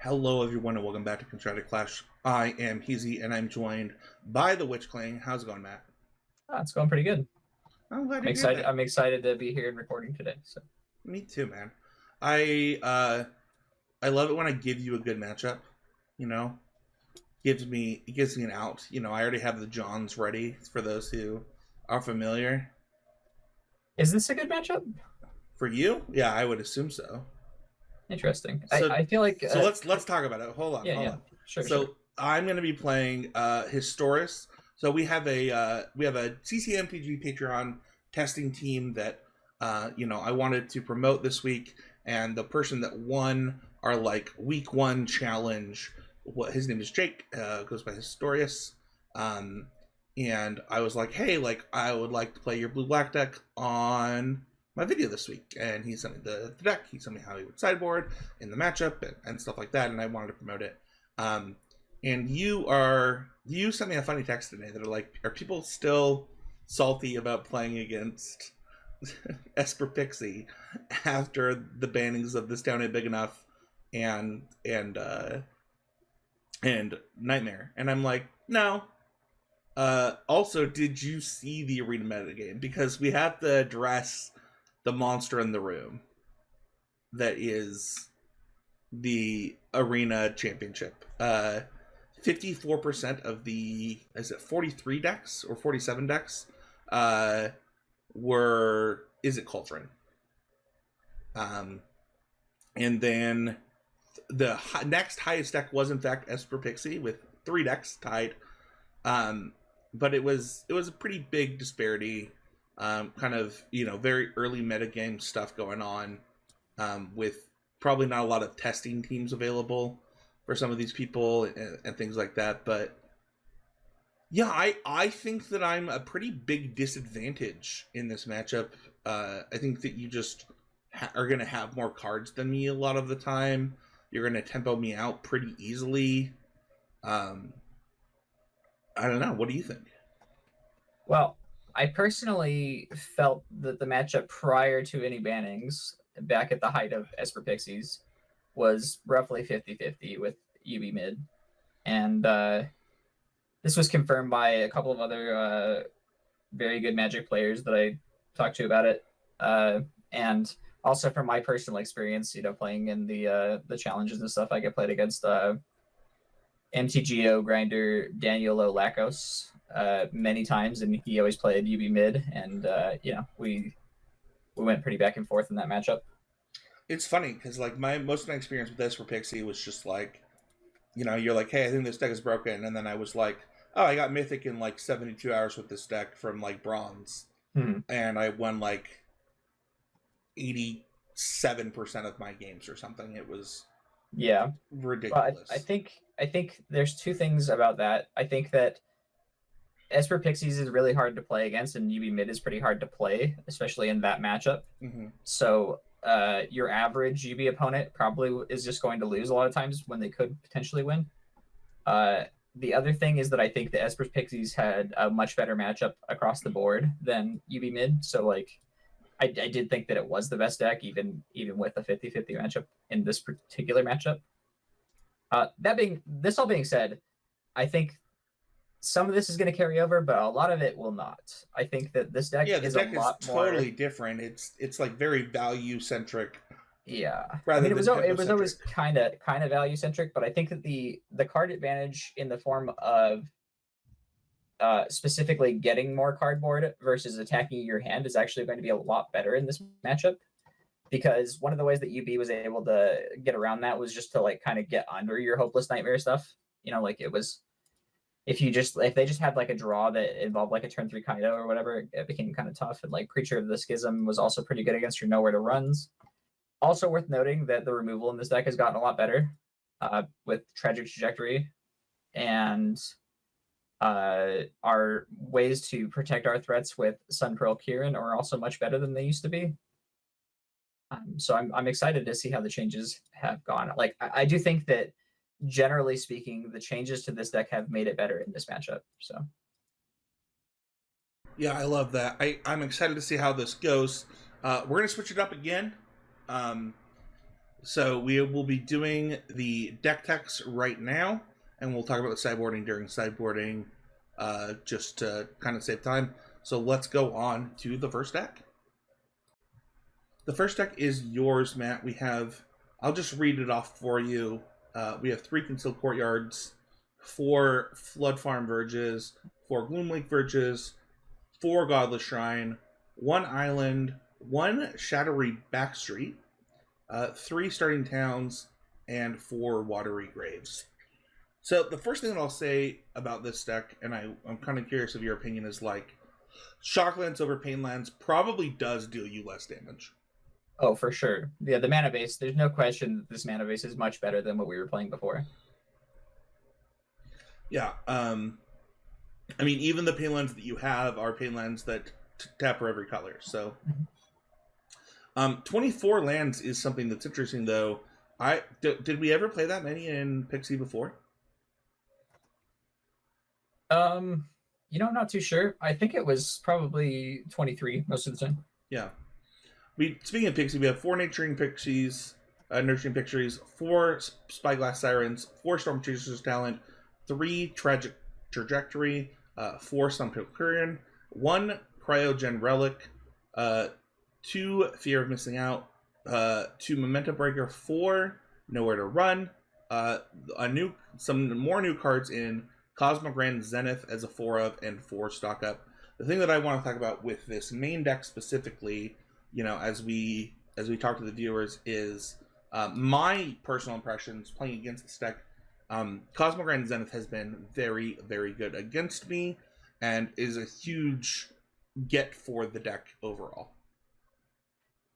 Hello, everyone, and welcome back to Constructed Clash. I am Heezy, and I'm joined by the Witch Clang. How's it going, Matt? It's going pretty good. I'm glad I'm to hear excited. that. I'm excited to be here and recording today. So Me too, man. I uh, I love it when I give you a good matchup. You know, it gives me an out. I already have the Johns ready for those who are familiar. is this a good matchup? For you, yeah, I would assume so. Interesting. I, So, I feel like so let's talk about it. Hold on, yeah, hold yeah, on. sure. So I'm going to be playing Historis. So we have a CCMPG Patreon testing team that I wanted to promote this week, and the person that won our like week one challenge, what his name is Jake, goes by Historius. Um, and I was like, hey, like I would like to play your blue black deck on my video this week, and he sent me the deck. He sent me how he would sideboard in the matchup and stuff like that, and I wanted to promote it. Um, and you sent me a funny text today that are people still salty about playing against Esper Pixie after the bannings of This Town Ain't Big Enough and Nightmare? And I'm like, no. Also, did you see the arena metagame? Because we have to address the monster in the room that is the arena championship. 54% of the, is it 43 decks or 47 decks were Is It Cauldron. And then the next highest deck was in fact Esper Pixie with 3 decks tied. But it was a pretty big disparity. Kind of very early metagame stuff going on, with probably not a lot of testing teams available for some of these people and things like that. But yeah, I think that I'm a pretty big disadvantage in this matchup. I think that you just are going to have more cards than me a lot of the time. You're going to tempo me out pretty easily. I don't know. What do you think? Well, I personally felt that the matchup prior to any bannings, back at the height of Esper Pixies, was roughly 50-50 with UB mid, and this was confirmed by a couple of other very good Magic players that I talked to about it, and also from my personal experience, playing in the challenges and stuff. I get played against MTGO grinder Daniel Lacos many times, and he always played UB mid, and we went pretty back and forth in that matchup. It's funny because like most of my experience with this for Pixie was just like, you're like, hey, I think this deck is broken, and then I was like, oh, I got Mythic in like 72 hours with this deck from like Bronze, and I won like 87% of my games or something. It was ridiculous. Well, I think there's two things about that. I think that Esper Pixies is really hard to play against, and UB mid is pretty hard to play, especially in that matchup. So your average UB opponent probably is just going to lose a lot of times when they could potentially win. The other thing is that I think the Esper Pixies had a much better matchup across the board than UB mid. So like, I did think that it was the best deck, even with a 50-50 matchup in this particular matchup. This all being said, I think some of this is going to carry over, but a lot of it will not. I think that this deck the is deck a lot is more totally different. It's like very value centric. Yeah, I mean, it was always kind of value centric, but I think that the card advantage in the form of specifically getting more cardboard versus attacking your hand is actually going to be a lot better in this matchup, because one of the ways that UB was able to get around that was just to like kind of get under your hopeless nightmare stuff. Like it was, if they just had like a draw that involved like a turn 3 Kaido or whatever, it became kind of tough. And like Creature of the Schism was also pretty good against your nowhere to runs. Also worth noting that the removal in this deck has gotten a lot better with Tragic Trajectory, and our ways to protect our threats with Sun Pearl Kieran are also much better than they used to be. So I'm excited to see how the changes have gone. Like I do think that generally speaking, the changes to this deck have made it better in this matchup. So yeah, I love that. I'm excited to see how this goes. We're gonna switch it up again. So we will be doing the deck techs right now, and we'll talk about the sideboarding during sideboarding, just to kind of save time. So let's go on to the first deck. The first deck is yours, Matt. I'll just read it off for you. We have 3 Concealed Courtyards, 4 Flood Farm Verges, 4 Gloomlake Verges, 4 Godless Shrine, 1 Island, 1 Shadowy Backstreet, 3 Starting Towns, and 4 Watery Graves. So the first thing that I'll say about this deck, and I'm kind of curious of your opinion, is like Shocklands over Painlands probably does deal you less damage. Oh, for sure. Yeah, the mana base, there's no question that this mana base is much better than what we were playing before. Yeah. I mean, even the Painlands that you have are Painlands that tap for every color. So 24 lands is something that's interesting, though. Did we ever play that many in Pixie before? I'm not too sure. I think it was probably 23 most of the time. Yeah. Speaking of Pixie, we have 4 Nurturing Pixies, 4 Spyglass Sirens, 4 Storm Chasers Talent, 3 Tragic Trajectory, 4 Stumptocurean, 1 Cryogen Relic, 2 Fear of Missing Out, 2 Memento Breaker, 4 Nowhere to Run, some more new cards in Cosmogrand Zenith as a 4 of, and 4 stock up. The thing that I want to talk about with this main deck specifically, as we talk to the viewers, is my personal impressions playing against this deck. Cosmogrand Zenith has been very, very good against me, and is a huge get for the deck overall.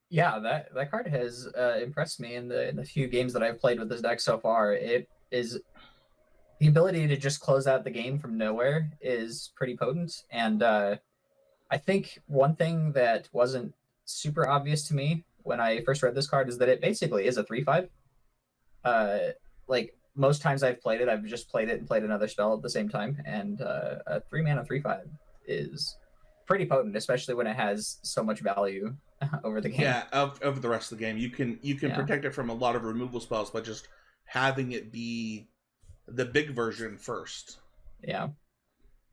Yeah, that card has impressed me in the few games that I've played with this deck so far. It is the ability to just close out the game from nowhere is pretty potent, and I think one thing that wasn't super obvious to me when I first read this card is that it basically is a 3/5. Like most times I've played it, I've just played it and played another spell at the same time, and a 3-mana 3/5 is pretty potent, especially when it has so much value over the game. Yeah, over the rest of the game, you can protect it from a lot of removal spells by just having it be the big version first. Yeah,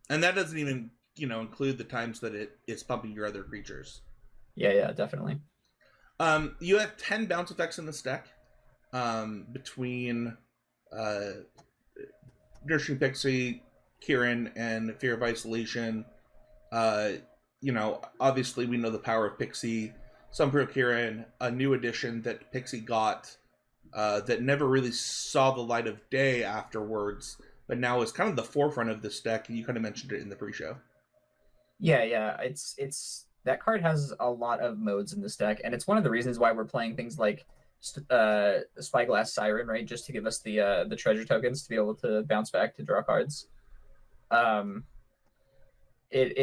and that doesn't even include the times that it is pumping your other creatures. Yeah, definitely. You have 10 bounce effects in this deck, between Nurturing Pixie, Kieran, and Fear of Isolation. Obviously we know the power of Pixie. Sunpearl Kieran, a new addition that Pixie got, that never really saw the light of day afterwards, but now is kind of the forefront of this deck, and you kind of mentioned it in the pre-show. Yeah, it's that card has a lot of modes in this deck, and it's one of the reasons why we're playing things like Spyglass Siren, right? Just to give us the treasure tokens to be able to bounce back to draw cards. It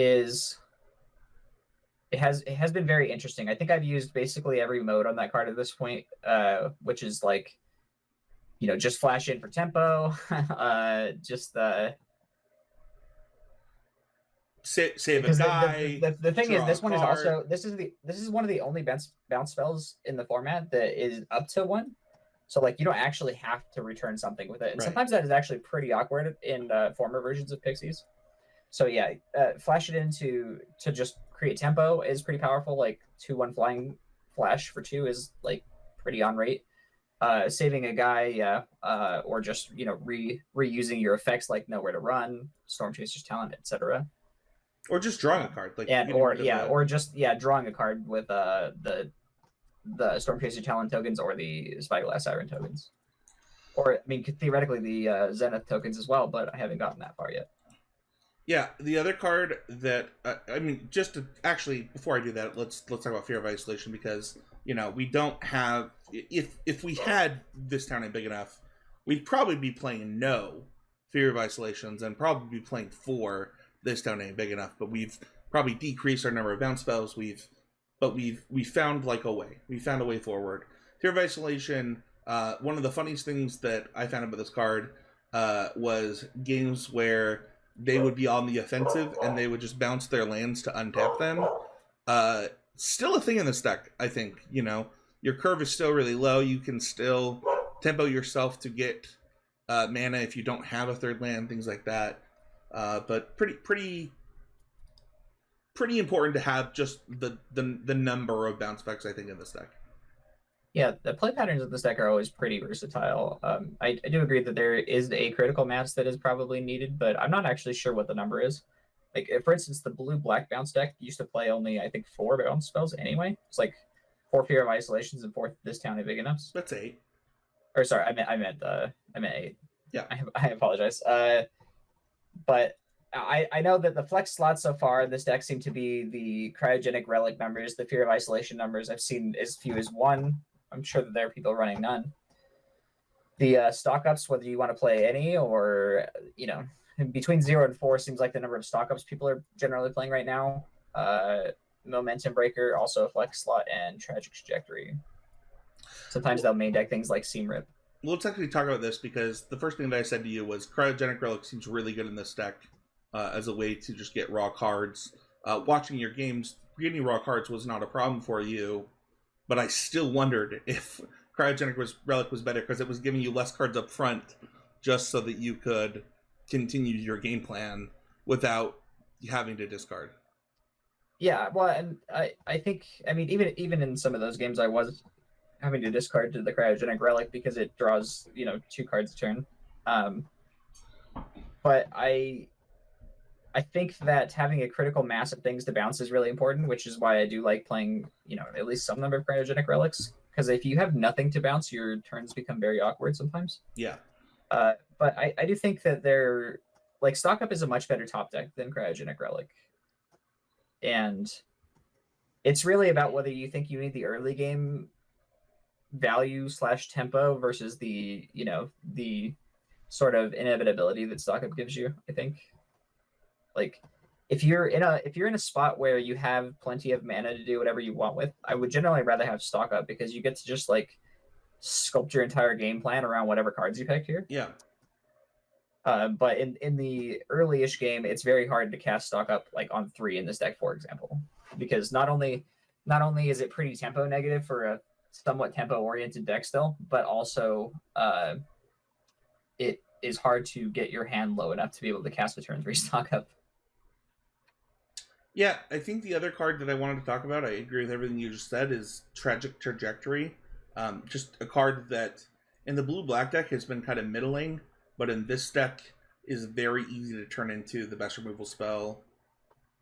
has been very interesting. I think I've used basically every mode on that card at this point, which is like, just flash in for tempo, just save a guy. The thing is, this one is also this is one of the only bounce spells in the format that is up to 1. So like you don't actually have to return something with it, and sometimes that is actually pretty awkward in former versions of Pixies. So yeah, flash it into to just create tempo is pretty powerful. Like 2/1 flying flash for 2 is like pretty on rate. Saving a guy, or just reusing your effects like Nowhere to Run, Storm Chaser's Talent, etc. Or just drawing a card, like or just drawing a card with the Storm Chaser Talent tokens or the Spyglass Siren tokens, or I mean theoretically the Zenith tokens as well, but I haven't gotten that far yet. Yeah, the other card that just to actually before I do that, let's talk about Fear of Isolation, because we don't have, if we had this town ain't big enough, we'd probably be playing no Fear of Isolations and probably be playing 4 this town ain't big enough, but we've probably decreased our number of bounce spells. We found a way. We found a way forward. Fear of Isolation. One of the funniest things that I found about this card was games where they would be on the offensive and they would just bounce their lands to untap them. Still a thing in this deck, I think. your curve is still really low. You can still tempo yourself to get mana if you don't have a third land, things like that. But pretty important to have just the number of bounce backs, I think, in this deck. Yeah, the play patterns of this deck are always pretty versatile. I do agree that there is a critical mass that is probably needed, but I'm not actually sure what the number is. Like, for instance, the blue-black bounce deck used to play only, I think, 4 bounce spells anyway. It's like 4 Fear of Isolations and 4 This Town Ain't Big Enough. That's 8. Or sorry, I meant 8. Yeah, I apologize. But I know that the flex slots so far in this deck seem to be the Cryogenic Relic numbers, the Fear of Isolation numbers. I've seen as few as 1. I'm sure that there are people running none. The stock ups, whether you want to play any or, between 0 and 4 seems like the number of stock ups people are generally playing right now. Momentum Breaker, also a flex slot, and Tragic Trajectory. Sometimes they'll main deck things like Seam Rip. Well, let's actually talk about this, because the first thing that I said to you was Cryogenic Relic seems really good in this deck as a way to just get raw cards. Watching your games, getting raw cards was not a problem for you, but I still wondered if Cryogenic Relic was better because it was giving you less cards up front just so that you could continue your game plan without having to discard. Yeah, well, and I think, even in some of those games, I was having to discard to the Cryogenic Relic because it draws, 2 cards a turn. But I think that having a critical mass of things to bounce is really important, which is why I do like playing, at least some number of Cryogenic Relics. Because if you have nothing to bounce, your turns become very awkward sometimes. Yeah. But I do think that they're, like, Stock Up is a much better top deck than Cryogenic Relic. And it's really about whether you think you need the early game value / tempo versus the sort of inevitability that Stock Up gives you, I think. Like, if you're in a spot where you have plenty of mana to do whatever you want with, I would generally rather have Stock Up because you get to just like sculpt your entire game plan around whatever cards you pick here. Yeah. But in the early-ish game, it's very hard to cast Stock Up like on 3 in this deck, for example, because not only is it pretty tempo negative for a somewhat tempo-oriented deck still, but also it is hard to get your hand low enough to be able to cast a turn 3 Stock Up. Yeah, I think the other card that I wanted to talk about, I agree with everything you just said, is Tragic Trajectory. Just a card that in the blue-black deck has been kind of middling, but in this deck is very easy to turn into the best removal spell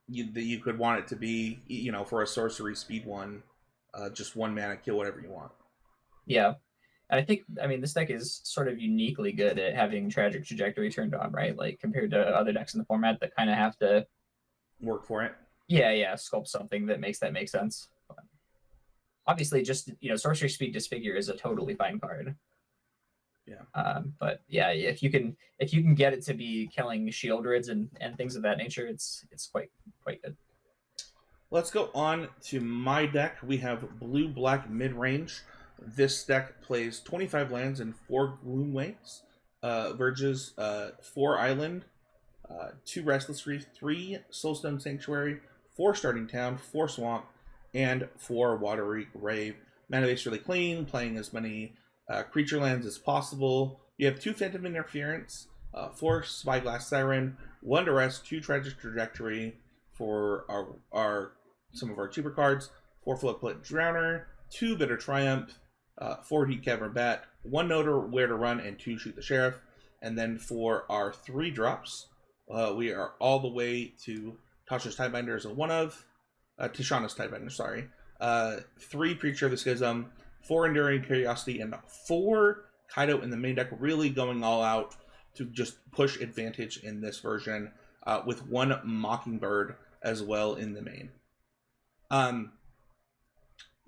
that you could want it to be, for a sorcery speed 1. Just 1 mana, kill whatever you want. Yeah. And I think, this deck is sort of uniquely good at having Tragic Trajectory turned on, right? Like, compared to other decks in the format that kind of have to work for it. Yeah, sculpt something that makes sense. But obviously, just, Sorcery Speed Disfigure is a totally fine card. Yeah. But yeah, if you can get it to be killing Shieldrids and things of that nature, it's quite good. Let's go on to my deck. We have blue-black mid-range. This deck plays 25 lands and 4 Gloomwaves, Verges, 4 Island, 2 Restless Reef, 3 Soulstone Sanctuary, 4 Starting Town, 4 Swamp, and 4 Watery Grave. Mana base really clean, playing as many creature lands as possible. You have 2 Phantom Interference, 4 Spyglass Siren, 1 Duress, 2 Tragic Trajectory for some of our cheaper cards, 4 Floodplain Drowner, 2 Bitter Triumph, 4 Heat Cavern Bat, 1 Nowhere to Run, and 2 Shoot the Sheriff. And then for our 3 drops, we are all the way to Tasha's Tidebinder as a one of, Tishana's Tidebinder, sorry. 3 Preacher of the Schism, 4 Enduring Curiosity, and 4 Kaido in the main deck, really going all out to just push advantage in this version, with 1 Mockingbird as well in the main.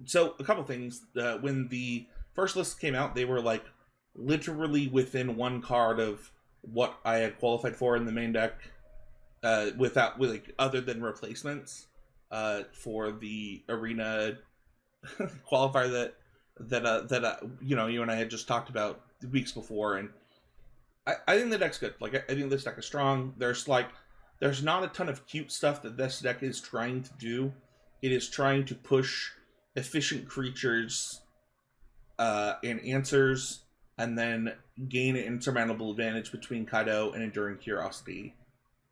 So a couple things. When the first list came out, they were like literally within 1 card of what I had qualified for in the main deck, other than replacements for the arena qualifier that you and I had just talked about weeks before, and I think the deck's good. Like, I think this deck is strong. There's not a ton of cute stuff that this deck is trying to do. It is trying to push efficient creatures and answers, and then gain an insurmountable advantage between Kaido and Enduring Curiosity.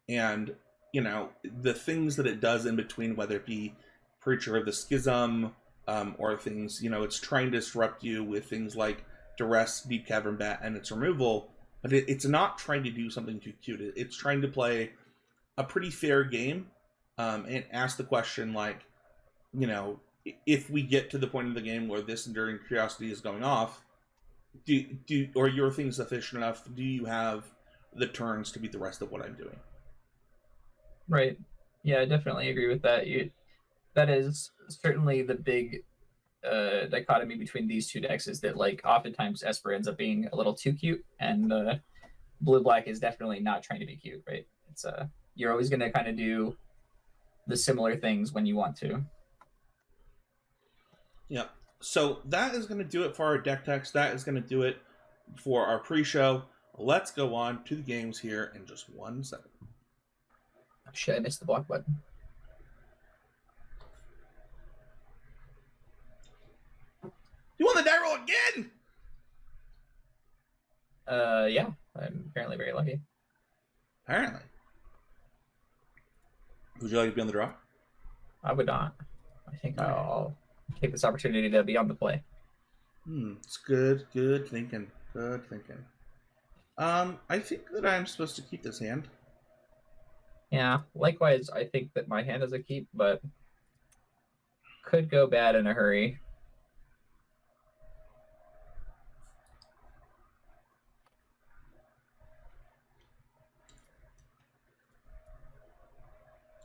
And, you know, the things that it does in between, whether it be Preacher of the Schism, or things, you know, it's trying to disrupt you with things like Duress, Deep Cavern Bat, and its removal, but it's not trying to do something too cute. It's trying to play a pretty fair game, and ask the question, like, you know, if we get to the point of the game where this Enduring Curiosity is going off, or your thing's efficient enough, do you have the turns to beat the rest of what I'm doing? Right. Yeah, I definitely agree with that. That is certainly the big dichotomy between these two decks, is that like oftentimes Esper ends up being a little too cute, and Blue Black is definitely not trying to be cute, right? It's you're always going to kind of do the similar things when you want to. Yeah. So that is going to do it for our deck text. That is going to do it for our pre-show. Let's go on to the games here in just 1 second. Oh, shit, I missed the block button. You won the die roll again! Yeah, I'm apparently very lucky. Apparently. Would you like to be on the draw? I would not. I think I'll take this opportunity to be on the play. It's good thinking. Good thinking. I think that I'm supposed to keep this hand. Yeah, likewise, I think that my hand is a keep, but could go bad in a hurry.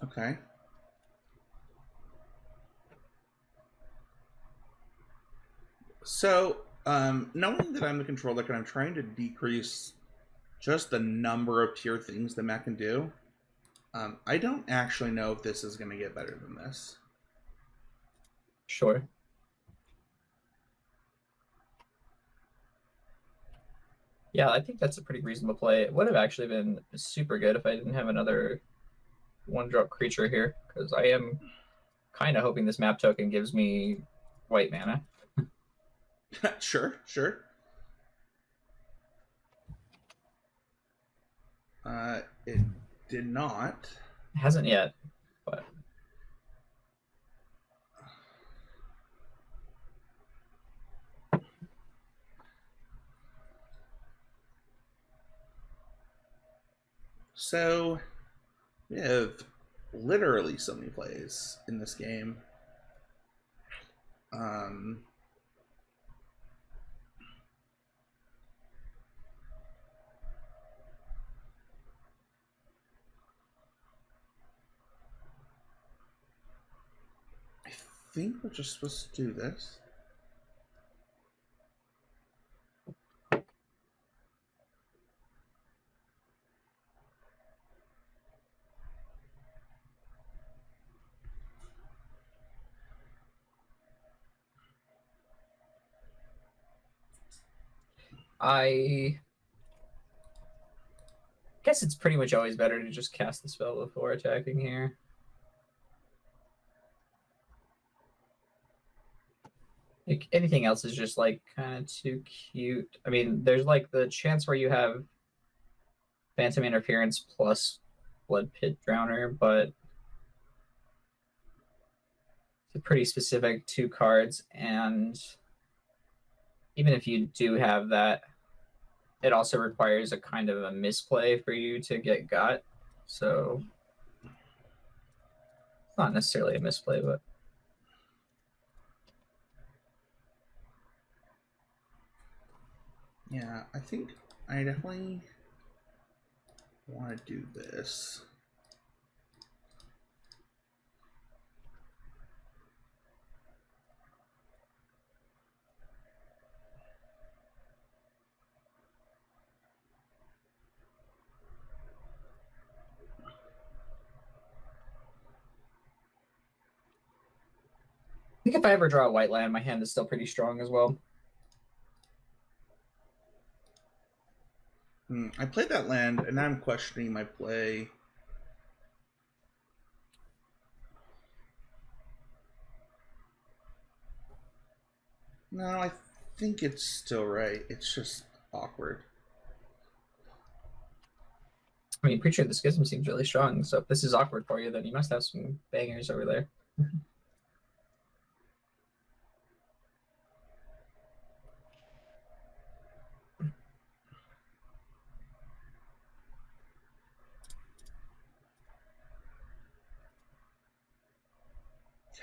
Okay. So, knowing that I'm the controller and I'm trying to decrease just the number of pure things that Matt can do, I don't actually know if this is going to get better than this. Sure. Yeah, I think that's a pretty reasonable play. It would have actually been super good if I didn't have another one-drop creature here, because I am kind of hoping this map token gives me white mana. Sure. It did not. It hasn't yet, but... So, we have literally so many plays in this game. I think we're just supposed to do this. I guess it's pretty much always better to just cast the spell before attacking here. Like, anything else is just like kind of too cute. I mean, there's like the chance where you have Phantom Interference plus Blood Pit Drowner, but it's a pretty specific 2 cards, and even if you do have that, it also requires a kind of a misplay for you to get got. So it's not necessarily a misplay, but yeah, I think I definitely want to do this. I think if I ever draw a white land, my hand is still pretty strong as well. I played that land, and now I'm questioning my play. No, I think it's still right. It's just awkward. I mean, Preacher of the Schism seems really strong, so if this is awkward for you, then you must have some bangers over there.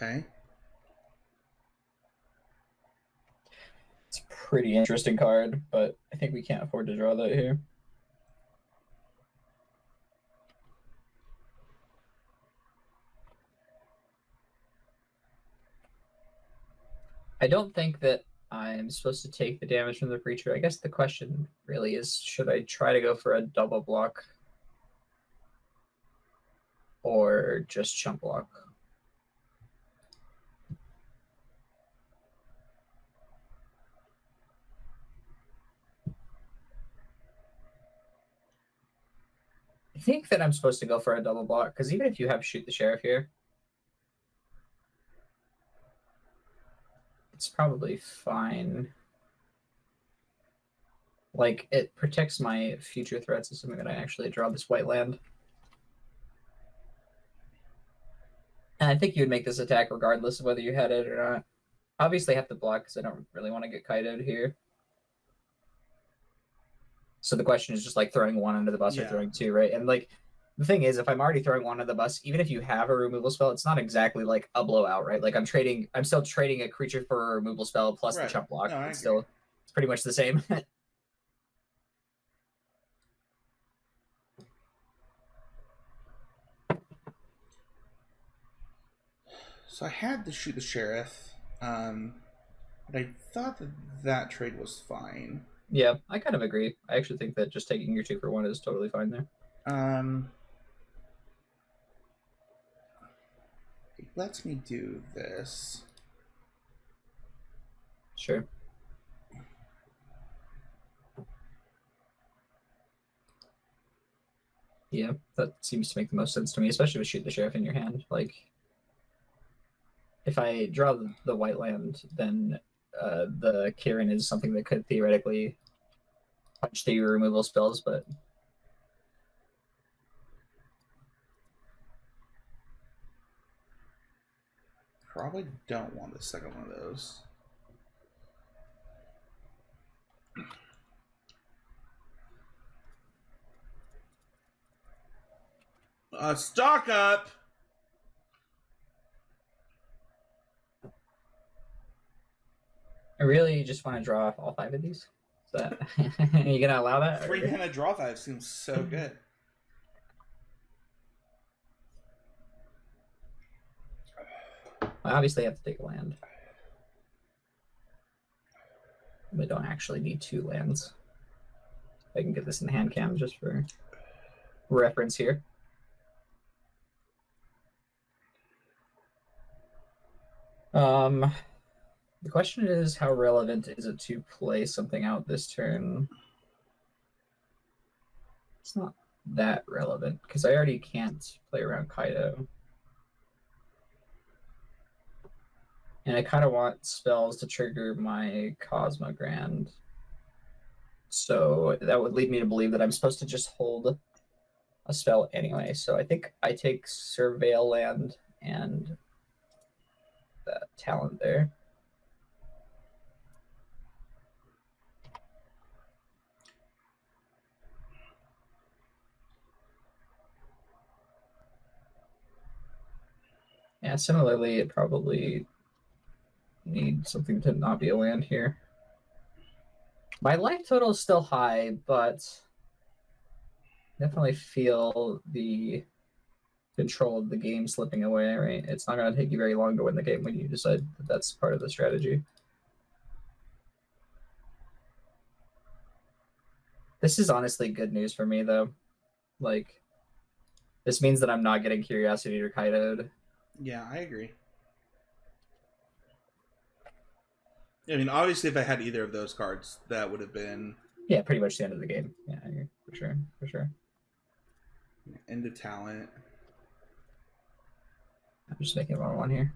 Okay. It's a pretty interesting card, but I think we can't afford to draw that here. I don't think that I'm supposed to take the damage from the Preacher. I guess the question really is, should I try to go for a double block or just chump block? I think that I'm supposed to go for a double block, because even if you have Shoot the Sheriff here, it's probably fine. Like, it protects my future threats, assuming that I actually draw this white land. And I think you would make this attack regardless of whether you had it or not. Obviously, I have to block because I don't really want to get kiteed here. So the question is just like throwing one under the bus or throwing two, right? And like the thing is, if I'm already throwing one under the bus, even if you have a removal spell, it's not exactly like a blowout, right? Like I'm still trading a creature for a removal spell plus the chump block. No, it's pretty much the same. So I had to Shoot the Sheriff, but I thought that trade was fine. Yeah, I kind of agree. I actually think that just taking your 2 for 1 is totally fine there. It lets me do this. Sure. Yeah, that seems to make the most sense to me, especially with Shoot the Sheriff in your hand. Like, if I draw the white land, then the Kirin is something that could theoretically punch through your removal spells, but probably don't want the second one of those. Stock up! I really just want to draw all 5 of these. Is that are you gonna allow that? 3 mana draw 5 seems so good. I obviously have to take a land. We don't actually need 2 lands. I can get this in hand cam just for reference here. The question is, how relevant is it to play something out this turn? It's not that relevant because I already can't play around Kaido. And I kind of want spells to trigger my Cosmogrand. So that would lead me to believe that I'm supposed to just hold a spell anyway. So I think I take Surveil Land and that talent there. Yeah, similarly, it probably need something to not be a land here. My life total is still high, but definitely feel the control of the game slipping away, right? It's not going to take you very long to win the game when you decide that that's part of the strategy. This is honestly good news for me, though. Like, this means that I'm not getting Curiosity or Kaido'd. Yeah, I agree. I mean, obviously, if I had either of those cards, that would have been... Yeah, pretty much the end of the game. Yeah, for sure. End of talent. I'm just making 1-1 here.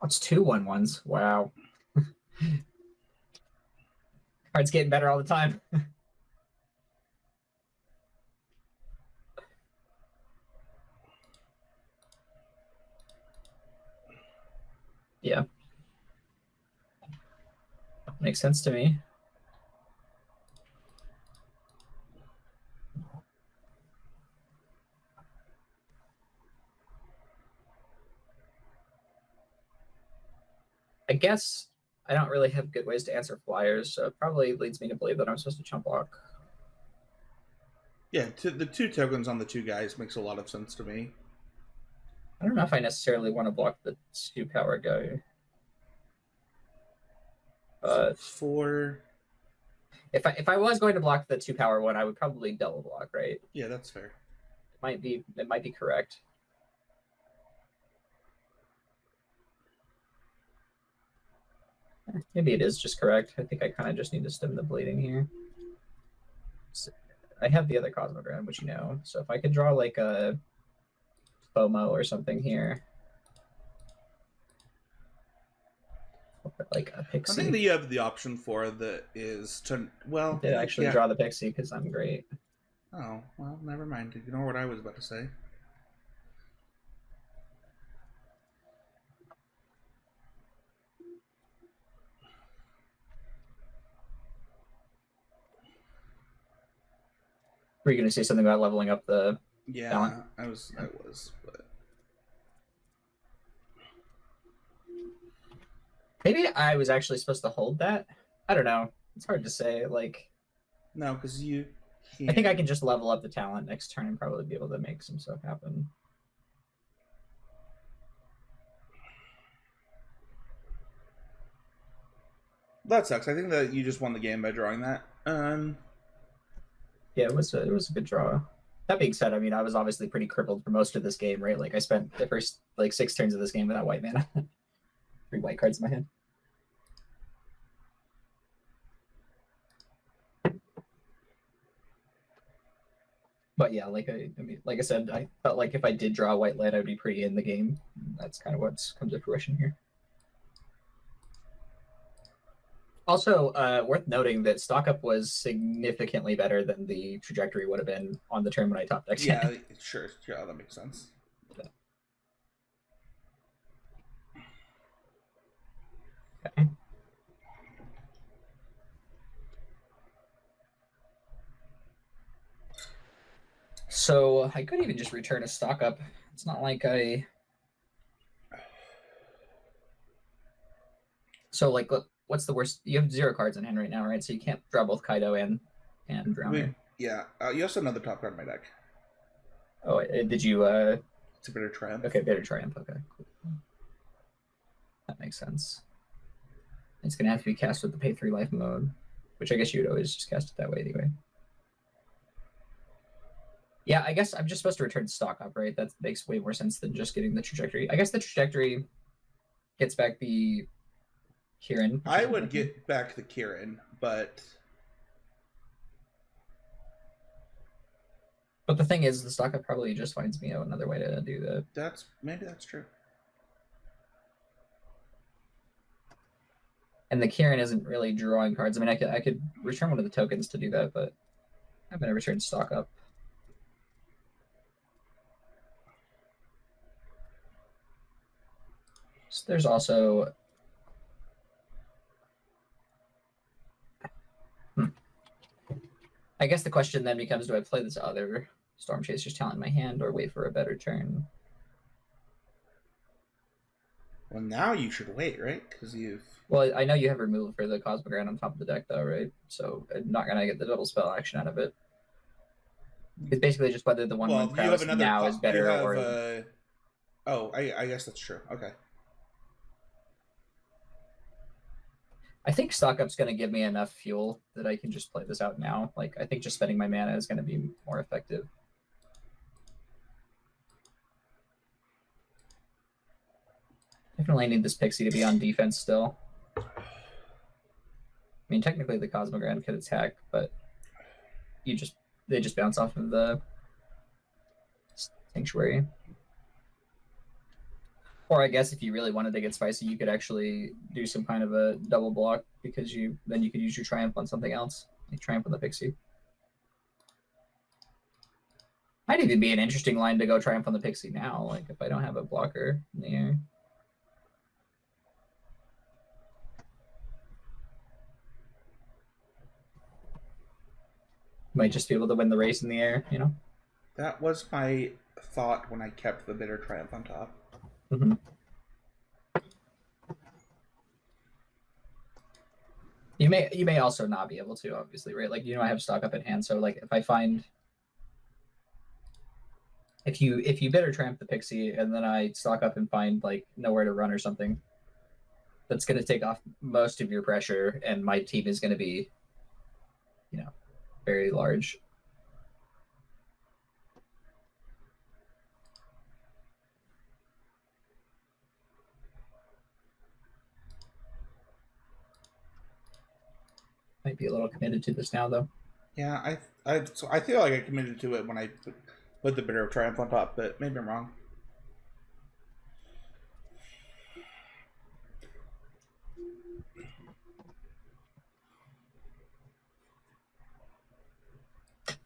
What's 2/1/1s? Wow. Card's getting better all the time. Yeah. Makes sense to me. I guess I don't really have good ways to answer flyers, so it probably leads me to believe that I'm supposed to chump block. Yeah, the 2 tokens on the 2 guys makes a lot of sense to me. I don't know if I necessarily want to block the 2 power guy. So 4. If I was going to block the 2 power one, I would probably double block, right? Yeah, that's fair. It might be correct. Maybe it is just correct. I think I kind of just need to stem the bleeding here. So I have the other Cosmogram, which you know. So if I could draw like a FOMO or something here. Like a Pixie. I think that you have the option for that is to, well... I did actually draw the Pixie because I'm great. Oh, well, never mind. Ignore what I was about to say. Were you going to say something about leveling up the talent? I was, but... Maybe I was actually supposed to hold that. I don't know. It's hard to say. Like, no, because you can't. I think I can just level up the talent next turn and probably be able to make some stuff happen. That sucks. I think that you just won the game by drawing that. Yeah, it was a good draw. That being said, I mean, I was obviously pretty crippled for most of this game, right? Like, I spent the first like 6 turns of this game without white mana. 3 white cards in my hand. But yeah, like I mean, like I said, I felt like if I did draw a white land, I'd be pretty in the game. That's kind of what's come to fruition here. Also, worth noting that stock up was significantly better than the trajectory would have been on the turn when I top decked. Yeah, sure. Yeah, that makes sense. Okay. So I could even just return a stock up. It's not like I... So like, look, what's the worst? You have 0 cards in hand right now, right? So you can't draw both Kaido and Drowner. Yeah, you also have another top card in my deck. Oh, did you... It's a Bitter Triumph. Okay, Bitter Triumph, okay. Cool. That makes sense. It's going to have to be cast with the pay 3 life mode, which I guess you would always just cast it that way anyway. Yeah, I guess I'm just supposed to return stock up, right? That makes way more sense than just getting the trajectory. I guess the trajectory gets back the Kirin. I would get back the Kirin, but... But the thing is, the stock up probably just finds me out another way to do that. Maybe that's true. And the Kirin isn't really drawing cards. I mean, I could return one of the tokens to do that, but I'm going to return stock up. So there's also... I guess the question then becomes, do I play this other Storm Chaser's talent in my hand or wait for a better turn? Well, now you should wait, right? Because you've... Well, I know you have removal for the Cosmogram on top of the deck, though, right? So I'm not going to get the double spell action out of it. It's basically just whether the 1/1 prowess now is better or... Oh, I guess that's true. Okay. I think stock up's going to give me enough fuel that I can just play this out now. Like, I think just spending my mana is going to be more effective. Definitely need this Pixie to be on defense still. I mean, technically the Cosmogram could attack, but they just bounce off of the Sanctuary. Or I guess if you really wanted to get spicy, you could actually do some kind of a double block because then you could use your Triumph on something else, like Triumph on the Pixie. Might even be an interesting line to go Triumph on the Pixie now, like if I don't have a blocker in the air. Might just be able to win the race in the air, you know? That was my thought when I kept the Bitter Triumph on top. Mm-hmm. You may also not be able to, obviously, right? Like, I have stock up in hand, so like if you Bitter Triumph the Pixie and then I stock up and find like nowhere to run or something, that's going to take off most of your pressure, and my team is going to be, very large. Might be a little committed to this now, though. Yeah, I feel like I committed to it when I put the Bitter Triumph on top, but maybe I'm wrong.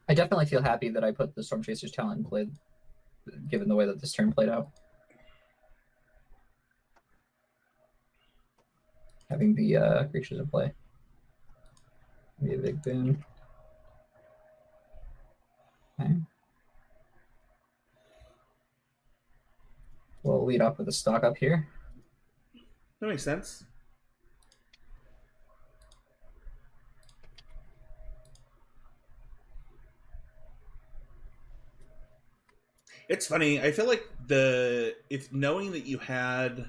I definitely feel happy that I put the Storm Chaser's talent in play, given the way that this turn played out. Having the creatures in play be a big boon. Okay. We'll lead off with a stock up here. That makes sense. It's funny. I feel like knowing that you had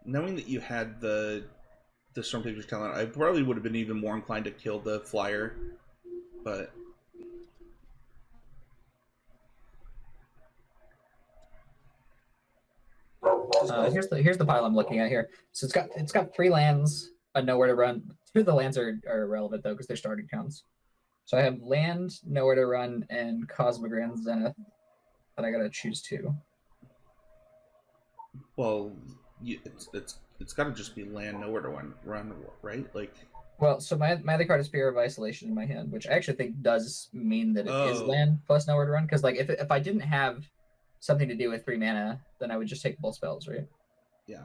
the Stormcatcher's talent, I probably would have been even more inclined to kill the flyer, but here's the pile I'm looking at here. So it's got 3 lands, a nowhere to run. 2 of the lands are irrelevant though because they're starting towns. So I have land, nowhere to run, and Cosmogran Zenith that I gotta choose 2. Well, it's got to just be land, nowhere to run, right? Like, well, so my other card is Spear of Isolation in my hand, which I actually think does mean that it is land plus nowhere to run. Because like if I didn't have something to do with 3 mana, then I would just take both spells, right? Yeah.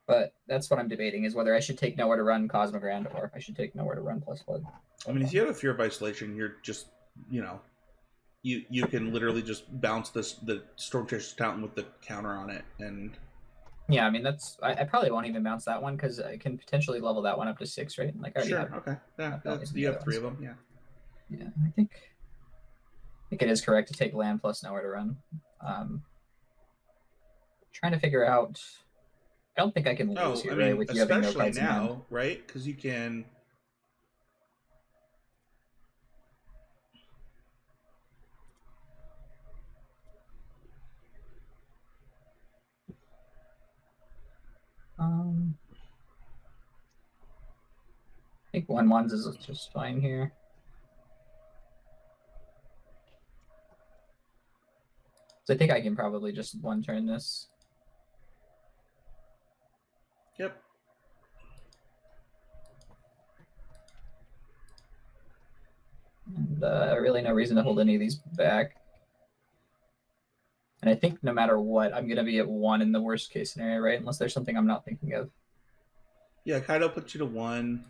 But that's what I'm debating, is whether I should take nowhere to run Cosmogrand or if I should take nowhere to run plus blood. I mean, if you have a Fear of Isolation, you're just, you can literally just bounce the Stormchaser's talent with the counter on it, and yeah, I mean I probably won't even bounce that one because I can potentially level that one up to 6, right? Like I already have. Okay, yeah, you have 3 of them, yeah. Yeah, I think it is correct to take land plus nowhere to run. Trying to figure out. I don't think I can lose here, right? With you having no cards now, in hand. right? Because you can. I think 1/1s is just fine here. So I think I can probably just 1 turn this. Yep. And really no reason to hold any of these back. And I think no matter what, I'm going to be at 1 in the worst case scenario, right? Unless there's something I'm not thinking of. Yeah, Kaido puts you to 1.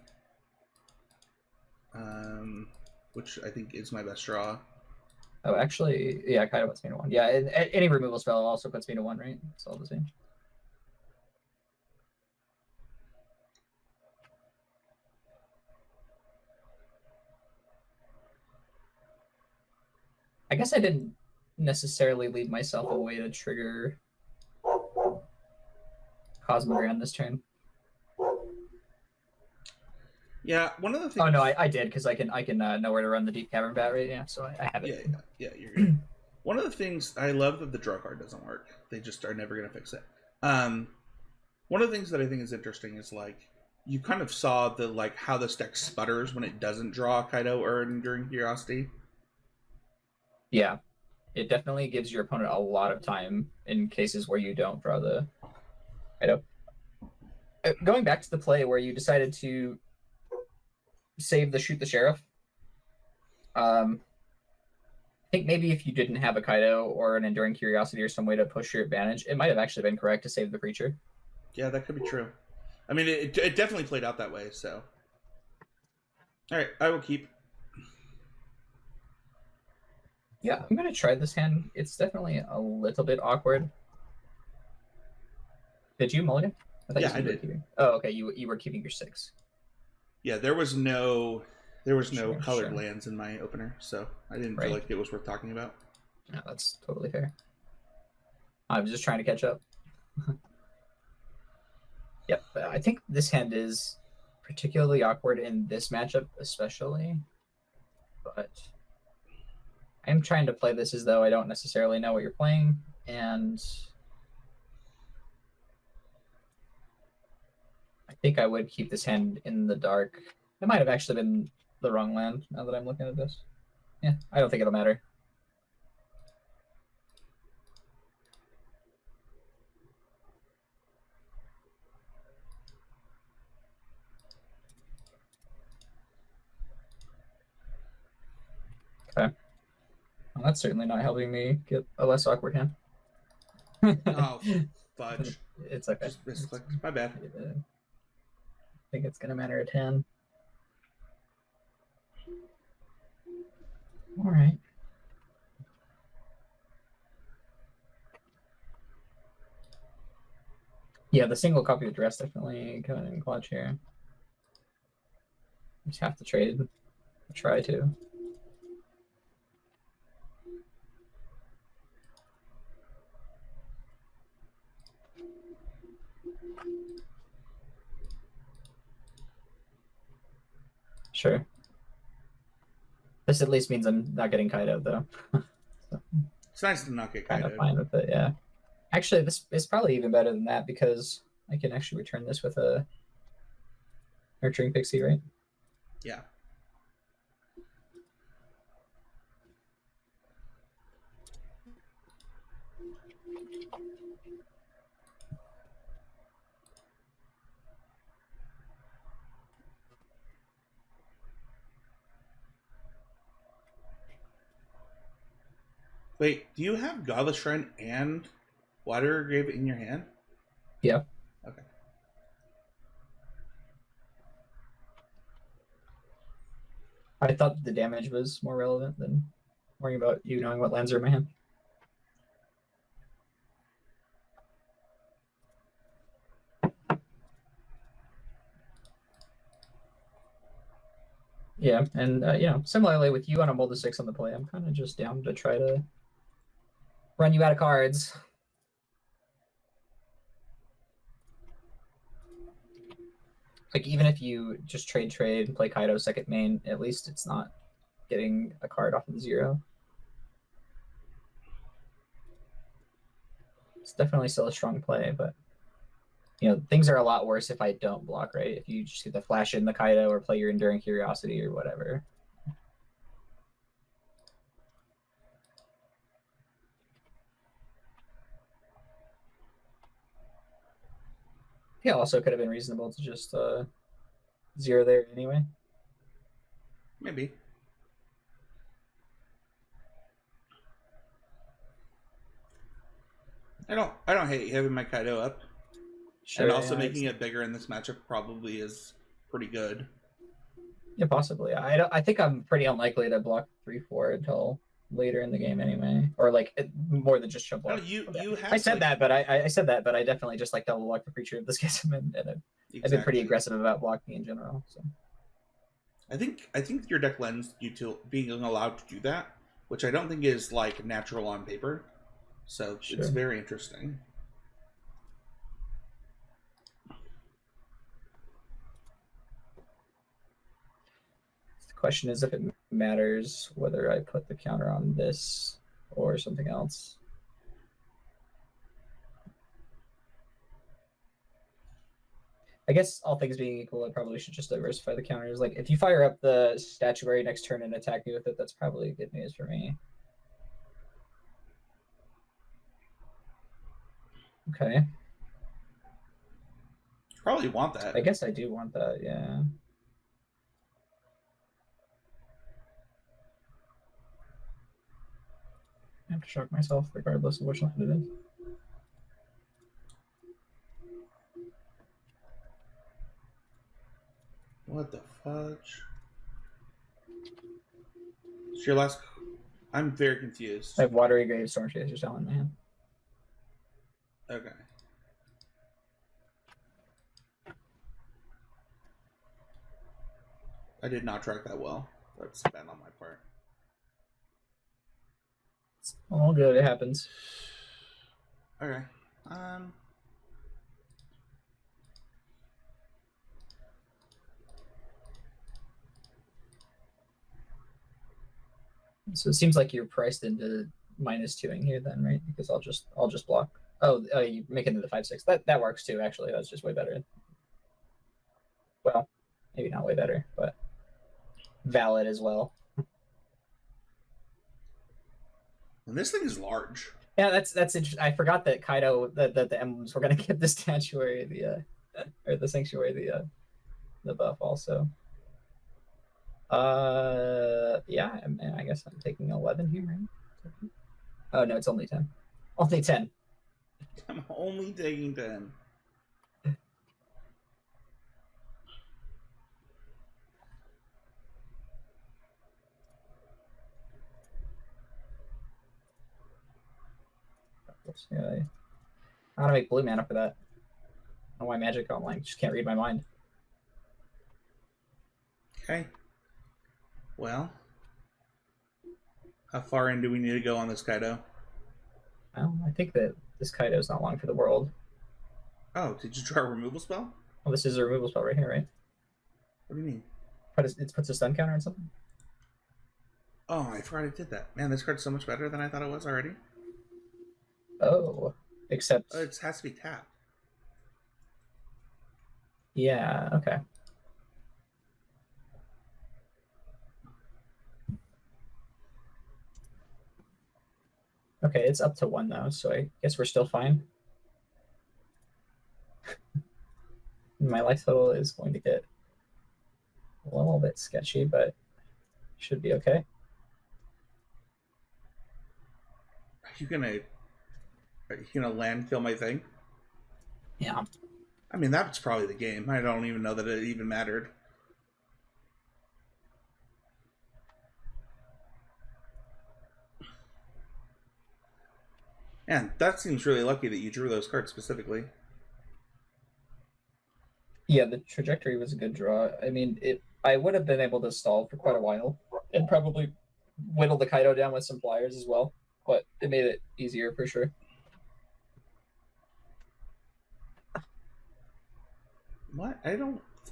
Which I think is my best draw. Oh, actually, yeah, Kaido puts me to 1. Yeah, any removal spell also puts me to 1, right? It's all the same. I guess I didn't necessarily leave myself a way to trigger Cosmogran this turn. Yeah, one of the things. Oh no, I did because I can know where to run the Deep Cavern Bat, right? Yeah, so I have it. Yeah, you're good. One of the things I love that the draw card doesn't work. They just are never going to fix it. One of the things that I think is interesting is like you kind of saw the like how this deck sputters when it doesn't draw Kaido or Enduring Curiosity. Yeah. It definitely gives your opponent a lot of time in cases where you don't draw the Kaido. Going back to the play where you decided to save the shoot the sheriff, I think maybe if you didn't have a Kaido or an enduring curiosity or some way to push your advantage, it might have actually been correct to save the preacher. Yeah, that could be true. I mean, it definitely played out that way. So, all right, I will keep. Yeah, I'm gonna try this hand. It's definitely a little bit awkward. Did you mulligan? Yeah, I did. Keeping... Oh, okay. You were keeping your 6. Yeah, there was no colored lands in my opener, so I didn't feel like it was worth talking about. No, that's totally fair. I was just trying to catch up. Yep, I think this hand is particularly awkward in this matchup, especially. But I'm trying to play this as though I don't necessarily know what you're playing, and I think I would keep this hand in the dark. It might have actually been the wrong land now that I'm looking at this. Yeah, I don't think it'll matter. Okay. Well, that's certainly not helping me get a less awkward hand. Oh, fudge. It's okay. Just misclicked. My bad. I think it's going to matter a 10. All right. Yeah, the single copy of dress definitely coming in clutch here. Just have to trade. Try to. Sure. This at least means I'm not getting Kaido though. So, it's nice to not get Kaido. Kind of fine with it, yeah. Actually, this is probably even better than that because I can actually return this with a nurturing Pixie, right? Yeah. Wait, do you have Godless Shrine and Water Grave in your hand? Yeah. Okay. I thought the damage was more relevant than worrying about you knowing what lands are in my hand. Yeah, and you know, similarly with you on a mold of 6 on the play, I'm kind of just down to try to run you out of cards. Like, even if you just trade and play Kaido second main, at least it's not getting a card off of the 0. It's definitely still a strong play, but you know, things are a lot worse if I don't block, right? If you just get the flash in the Kaido or play your Enduring Curiosity or whatever. Yeah, also could have been reasonable to just 0 there anyway. Maybe. I don't hate having my Kaido up. Sure, and also making it bigger in this matchup probably is pretty good. Yeah, possibly. I think I'm pretty unlikely to block 3/4 until later in the game anyway, or like more than just jump block. No, you have. I said that, but I said that, but I definitely just like double block the creature of this case, and I've been pretty aggressive about blocking in general. So I think your deck lends you to being allowed to do that, which I don't think is like natural on paper. So sure. It's very interesting. The question is if it matters whether I put the counter on this or something else. I guess all things being equal, I probably should just diversify the counters. Like, if you fire up the statuary next turn and attack me with it, that's probably good news for me. Okay. Probably want that. I guess I do want that, yeah. I have to shock myself regardless of which one it is. What the fudge? It's your last. I'm very confused. I have Watery Grave, Storm Chaser Talon in my hand. Okay. I did not track that well. That's bad on my part. It's all good. It happens. Okay. So it seems like you're priced into -2ing here then, right? Because I'll just block. Oh, you make it into the 5/6. That works too. Actually, that's just way better. Well, maybe not way better, but valid as well. And this thing is large. Yeah, that's interesting. I forgot that Kaido that the emblems were gonna give the statuary or the sanctuary the buff also. Yeah, I guess I'm taking 11 here, right? Oh no, it's only 10. Only 10. I'm only taking 10. Yeah, I gotta make blue mana for that. I don't know why Magic Online just can't read my mind. Okay. Well, how far in do we need to go on this Kaido? Well, I think that this Kaido is not long for the world. Oh, did you draw a removal spell? Well, this is a removal spell right here, right? What do you mean? It puts a stun counter on something? Oh, I forgot I did that. Man, this card's so much better than I thought it was already. Oh, except... It has to be tapped. Yeah, okay. Okay, it's up to 1 though, so I guess we're still fine. My life total is going to get a little bit sketchy, but should be okay. Are you gonna land kill my thing? Yeah. I mean, that's probably the game. I don't even know that it even mattered. And that seems really lucky that you drew those cards specifically. Yeah, the trajectory was a good draw. I mean, I would have been able to stall for quite a while and probably whittle the Kaido down with some flyers as well, but it made it easier for sure. What?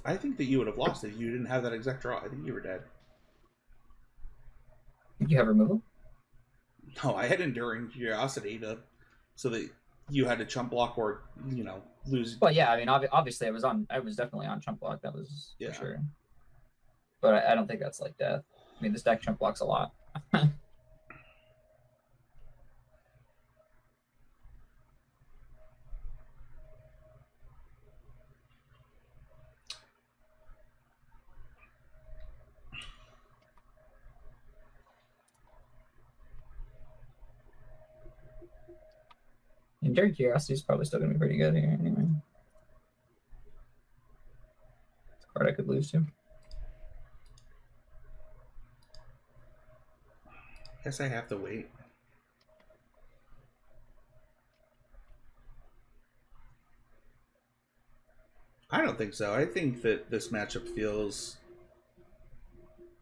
I think that you would have lost if you didn't have that exact draw. I think you were dead. Did you have removal? No, I had Enduring Curiosity so that you had to chump block or, lose. Well, yeah, I mean, obviously I was definitely on chump block, that was for sure. But I don't think that's like death. I mean, this deck chump blocks a lot. Enduring Curiosity is probably still going to be pretty good here anyway. It's a card I could lose to. Guess I have to wait. I don't think so. I think that this matchup feels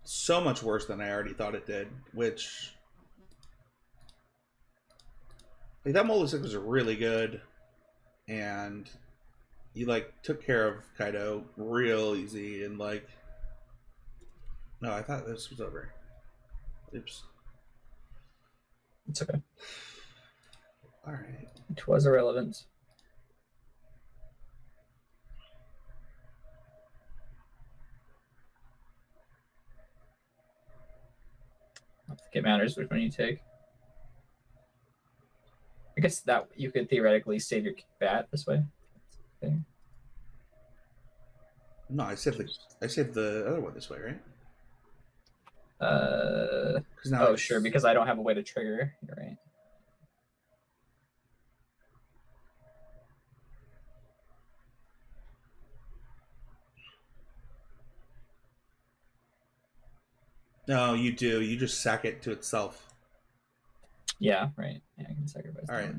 so much worse than I already thought it did, which... Like, that Molisic was really good, and you, took care of Kaido real easy, and, No, I thought this was over. Oops. It's okay. Alright. It was irrelevant. I don't think it matters which one you take. I guess that you could theoretically save your bat this way. Okay. No, I saved the other one this way, right? Oh, sure, because I don't have a way to trigger. You're right. No, you do. You just sack it to itself. Yeah, right. Yeah, I can sacrifice. All right.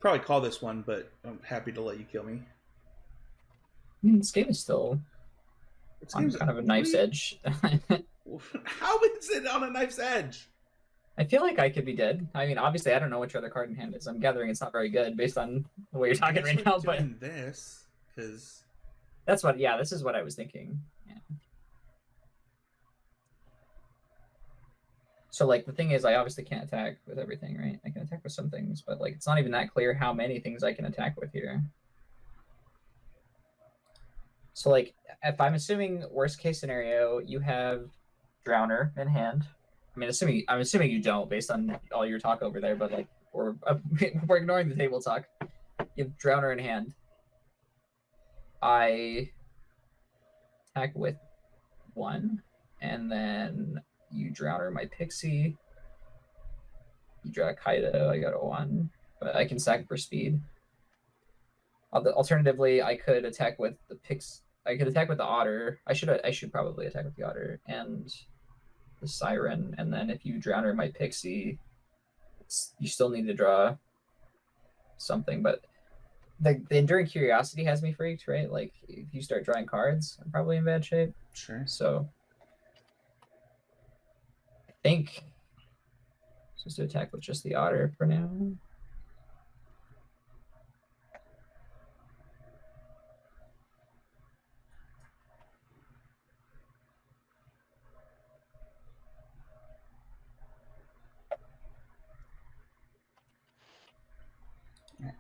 Probably call this one, but I'm happy to let you kill me. This game is still on kind of a knife's edge. How is it on a knife's edge? I feel like I could be dead. I mean, obviously, I don't know which other card in hand is. I'm gathering it's not very good based on the way you're talking right now. But this, because that's what. Yeah, this is what I was thinking. Yeah. So like the thing is, I obviously can't attack with everything, right? I can attack with some things, but like it's not even that clear how many things I can attack with here. So like, if I'm assuming worst case scenario, you have Drowner in hand. I mean, I'm assuming you don't based on all your talk over there, but like we're ignoring the table talk. You have Drowner in hand. I attack with 1, and then you Drowner my Pixie. You draw a Kaido. I got a 1, but I can sack for speed. Alternatively, I could attack with the Pix. I could attack with the Otter. I should probably attack with the Otter and the Siren, and then if you Drowner my Pixie, you still need to draw something. But the Enduring Curiosity has me freaked, right? Like if you start drawing cards, I'm probably in bad shape. Sure. So I think just to attack with just the Otter for now.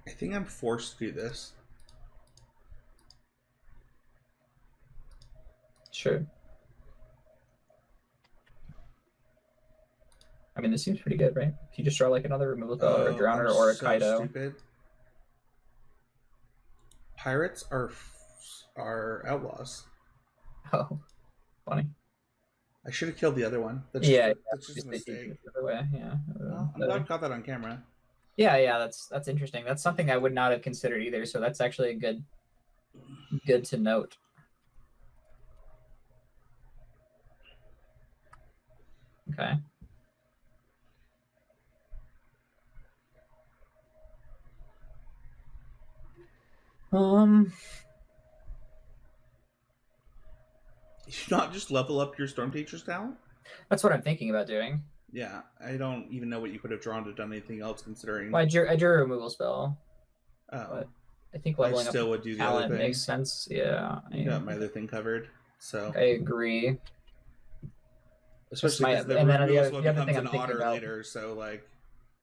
I think I'm forced to do this. Sure. I mean, this seems pretty good, right? If you just draw like another removal spell or a Drowner or a Kaido. Stupid. Pirates are outlaws. Oh, funny. I should have killed the other one. That's just a mistake. Yeah. Well, I'm glad I got that on camera. Yeah, that's interesting. That's something I would not have considered either. So that's actually a good to note. Okay. You should not just level up your Storm Teacher's talent? That's what I'm thinking about doing. Yeah, I don't even know what you could have drawn to done anything else considering. Well, I drew a removal spell. Oh. But I think leveling I still would do the talent other thing. makes sense. Yeah. I got my other thing covered. So I agree. Especially because the other thing I'm thinking about later, so like.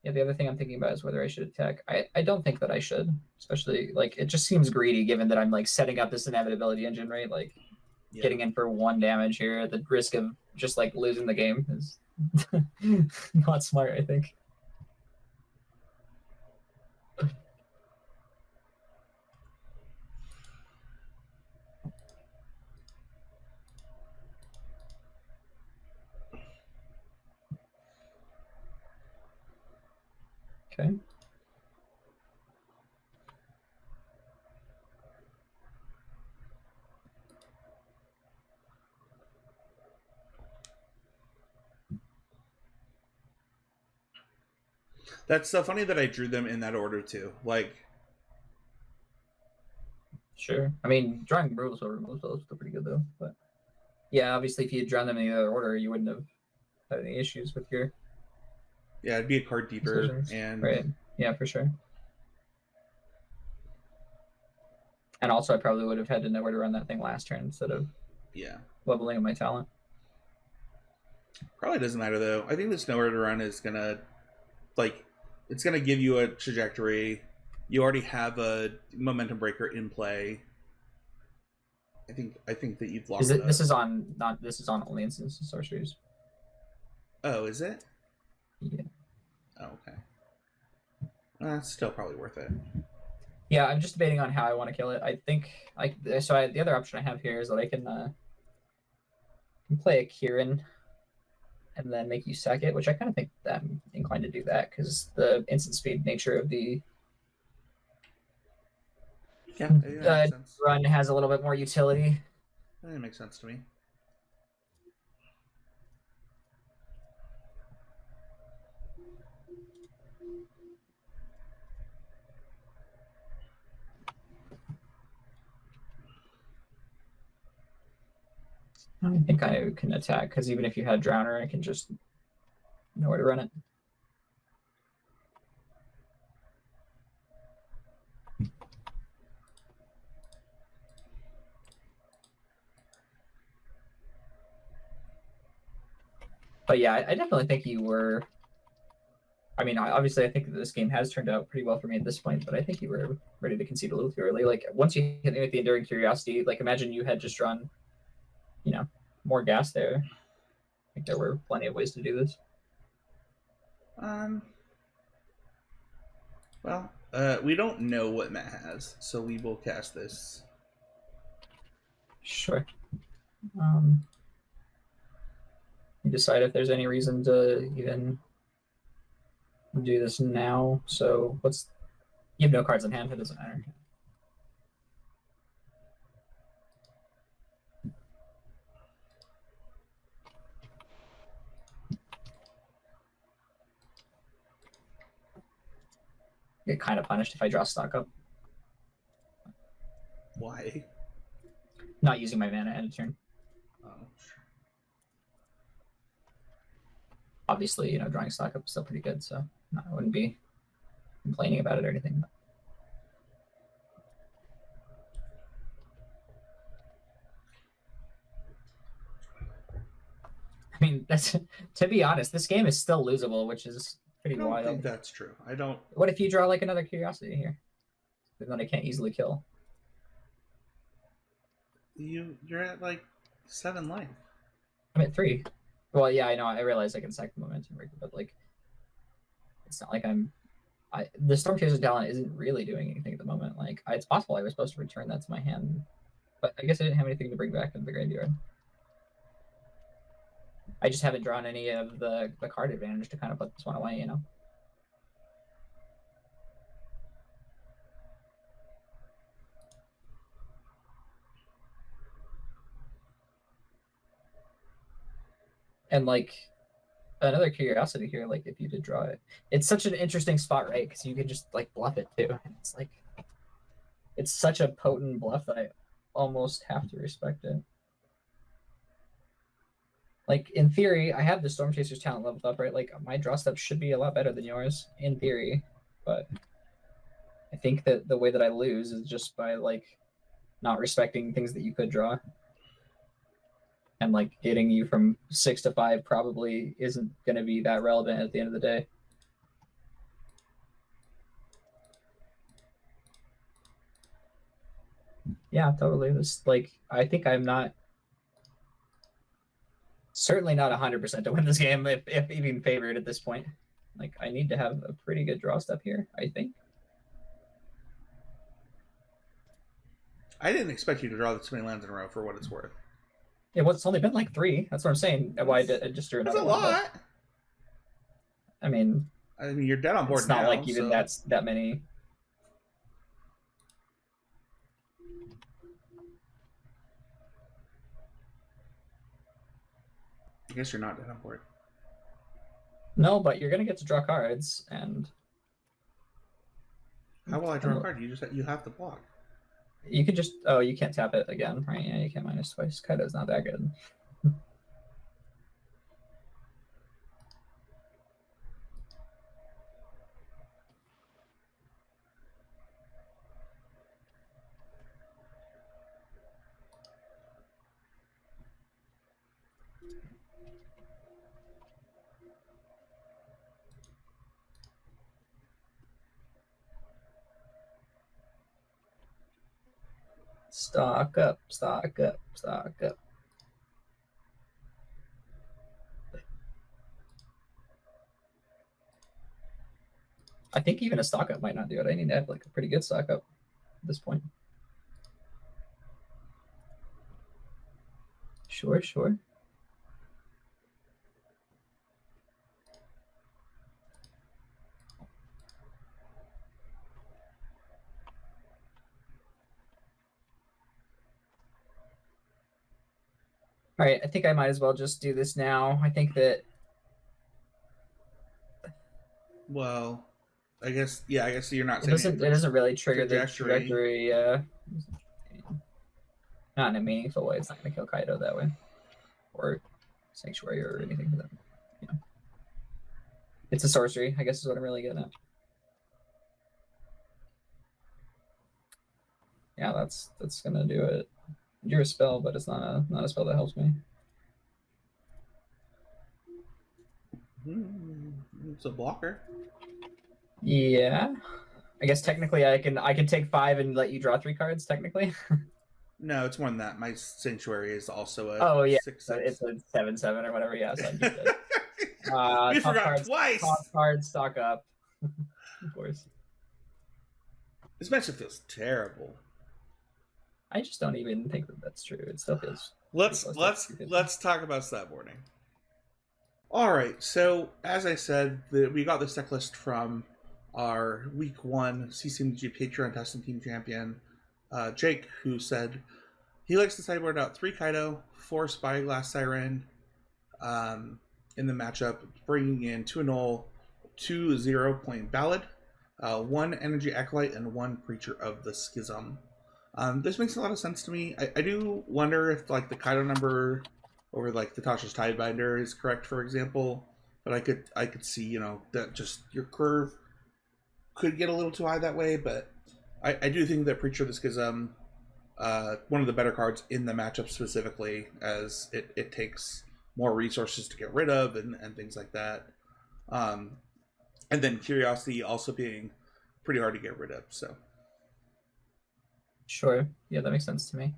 Yeah, the other thing I'm thinking about is whether I should attack. I don't think that I should, especially like it just seems greedy given that I'm like setting up this inevitability engine, right? Like getting in for 1 damage here at the risk of just like losing the game is not smart, I think. Okay. That's so funny that I drew them in that order too. Like, sure. I mean, drawing removal spells is still pretty good though. But yeah, obviously, if you had drawn them in the other order, you wouldn't have had any issues with your. Yeah, it'd be a card deeper decisions. And right. Yeah, for sure. And also, I probably would have had to know where to run that thing last turn instead of leveling up my talent. Probably doesn't matter though. I think this nowhere to run is gonna, like, it's gonna give you a trajectory. You already have a momentum breaker in play. I think that you've lost. This is on only instance sorceries. Oh, is it? Yeah. That's still probably worth it. Yeah, I'm just debating on how I want to kill it. I think the other option I have here is that I can play a Kieran and then make you sack it, which I kind of think that I'm inclined to do that because the instant speed nature of the makes sense. run has a little bit more utility. That makes sense to me. I think I can attack because even if you had Drowner, I can just know where to run it. But yeah, I definitely think you were. I mean, obviously, I think that this game has turned out pretty well for me at this point, but I think you were ready to concede a little too early. Like, once you hit me with the Enduring Curiosity, like, imagine you had just drawn, more gas there. I think there were plenty of ways to do this. Well, we don't know what Matt has, so we will cast this. Sure. You decide if there's any reason to even do this now. So you have no cards in hand, it doesn't matter. Get kind of punished if I draw stock up. Why? Not using my mana end of turn. Oh. Obviously, drawing stock up is still pretty good, so I wouldn't be complaining about it or anything. I mean, to be honest, this game is still losable, which is pretty wild. I don't think that's true. I don't. What if you draw like another Curiosity here? Then I can't easily kill. You're at like 7 life. I'm at 3. Well, yeah, I know. I realize I can sack the momentum breaker, but like, it's not like the Stormchaser's talent isn't really doing anything at the moment. Like, it's possible I was supposed to return that to my hand, but I guess I didn't have anything to bring back into the graveyard. I just haven't drawn any of the card advantage to kind of put this one away, And like another curiosity here, like if you did draw it, it's such an interesting spot, right? Because you could just like bluff it too. And it's like it's such a potent bluff that I almost have to respect it. Like in theory, I have the Stormchaser's talent leveled up, right? Like my draw step should be a lot better than yours in theory, but I think that the way that I lose is just by like not respecting things that you could draw. And like getting you from 6 to 5 probably isn't going to be that relevant at the end of the day. Yeah, totally. I think I'm certainly not 100% to win this game, if even favored at this point. Like I need to have a pretty good draw step here, I think. I didn't expect you to draw this many lands in a row, for what it's worth. Yeah, well, it's only been like 3. That's what I'm saying. Why I just drew another one. That's a lot. I mean, you're dead on board. It's not now, like even that's that many. I guess you're not dead on board. No, but you're gonna get to draw cards, and how will I draw a card? You have to block. You could just you can't tap it again, right? Yeah, you can't minus twice. Kaido's not that good. Stock up, stock up, stock up. I think even a stock up might not do it. I need to have like a pretty good stock up at this point. Sure. All right, I think I might as well just do this now. I think that. Well, I guess you're not. It doesn't really trigger the trajectory. Not in a meaningful way. It's not going to kill Kaido that way, or Sanctuary or anything for that. You know. It's a sorcery, I guess, is what I'm really getting at. Yeah, that's gonna do it. You're a spell, but it's not a spell that helps me. It's a blocker. Yeah, I guess technically I can take 5 and let you draw 3 cards. Technically. No, it's more than that. My Sanctuary is also a 6/6. It's a 7/7 or whatever. Yeah, so we forgot cards, twice. Top cards stock up, of course. This matchup feels terrible. I just don't even think that that's true. It still feels. Let's talk about sideboarding. All right, so as I said, we got this deck list from our Week 1 CCMG Patreon Testing Team Champion, Jake, who said he likes to sideboard out 3 Kaido, 4 Spyglass Siren in the matchup, bringing in 2 Null, 2 0-point Ballad, 1 Energy Acolyte, and 1 Preacher of the Schism. This makes a lot of sense to me. I do wonder if like the Kaido number over like the Tasha's Tidebinder is correct, for example. But I could see, that just your curve could get a little too high that way. But I do think that Preacher of the Schism, one of the better cards in the matchup specifically, as it takes more resources to get rid of and things like that. And then Curiosity also being pretty hard to get rid of. So. Sure. Yeah, that makes sense to me.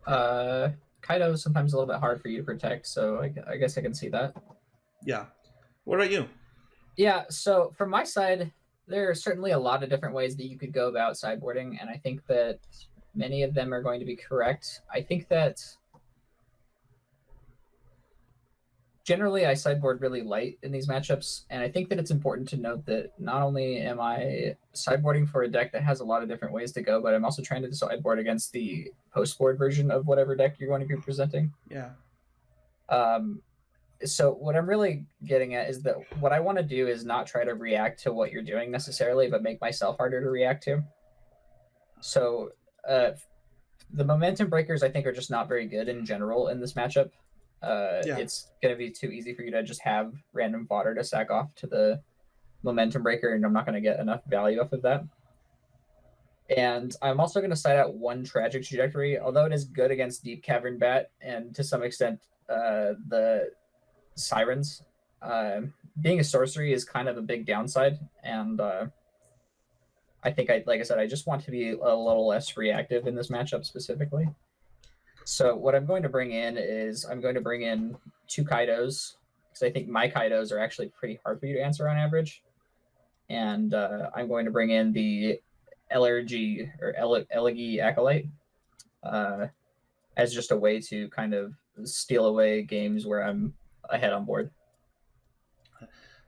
Kaido is sometimes a little bit hard for you to protect, so I guess I can see that. Yeah. What about you? Yeah, so from my side, there are certainly a lot of different ways that you could go about sideboarding, and I think that many of them are going to be correct. I think that generally I sideboard really light in these matchups, and I think that it's important to note that not only am I sideboarding for a deck that has a lot of different ways to go, but I'm also trying to sideboard against the post-board version of whatever deck you're going to be presenting. Yeah. So what I'm really getting at is that what I want to do is not try to react to what you're doing necessarily, but make myself harder to react to. So the momentum breakers, I think, are just not very good in general in this matchup. It's going to be too easy for you to just have random fodder to sack off to the momentum breaker, and I'm not going to get enough value off of that. And I'm also going to side out 1 Tragic Trajectory, although it is good against Deep Cavern Bat and to some extent the Sirens. Being a sorcery is kind of a big downside, and I think, like I said, I just want to be a little less reactive in this matchup specifically. So what I'm going to bring in is I'm going to bring in 2 Kaidos, because I think my Kaidos are actually pretty hard for you to answer on average. And I'm going to bring in the Elegy or Elegy Acolyte as just a way to kind of steal away games where I'm ahead on board.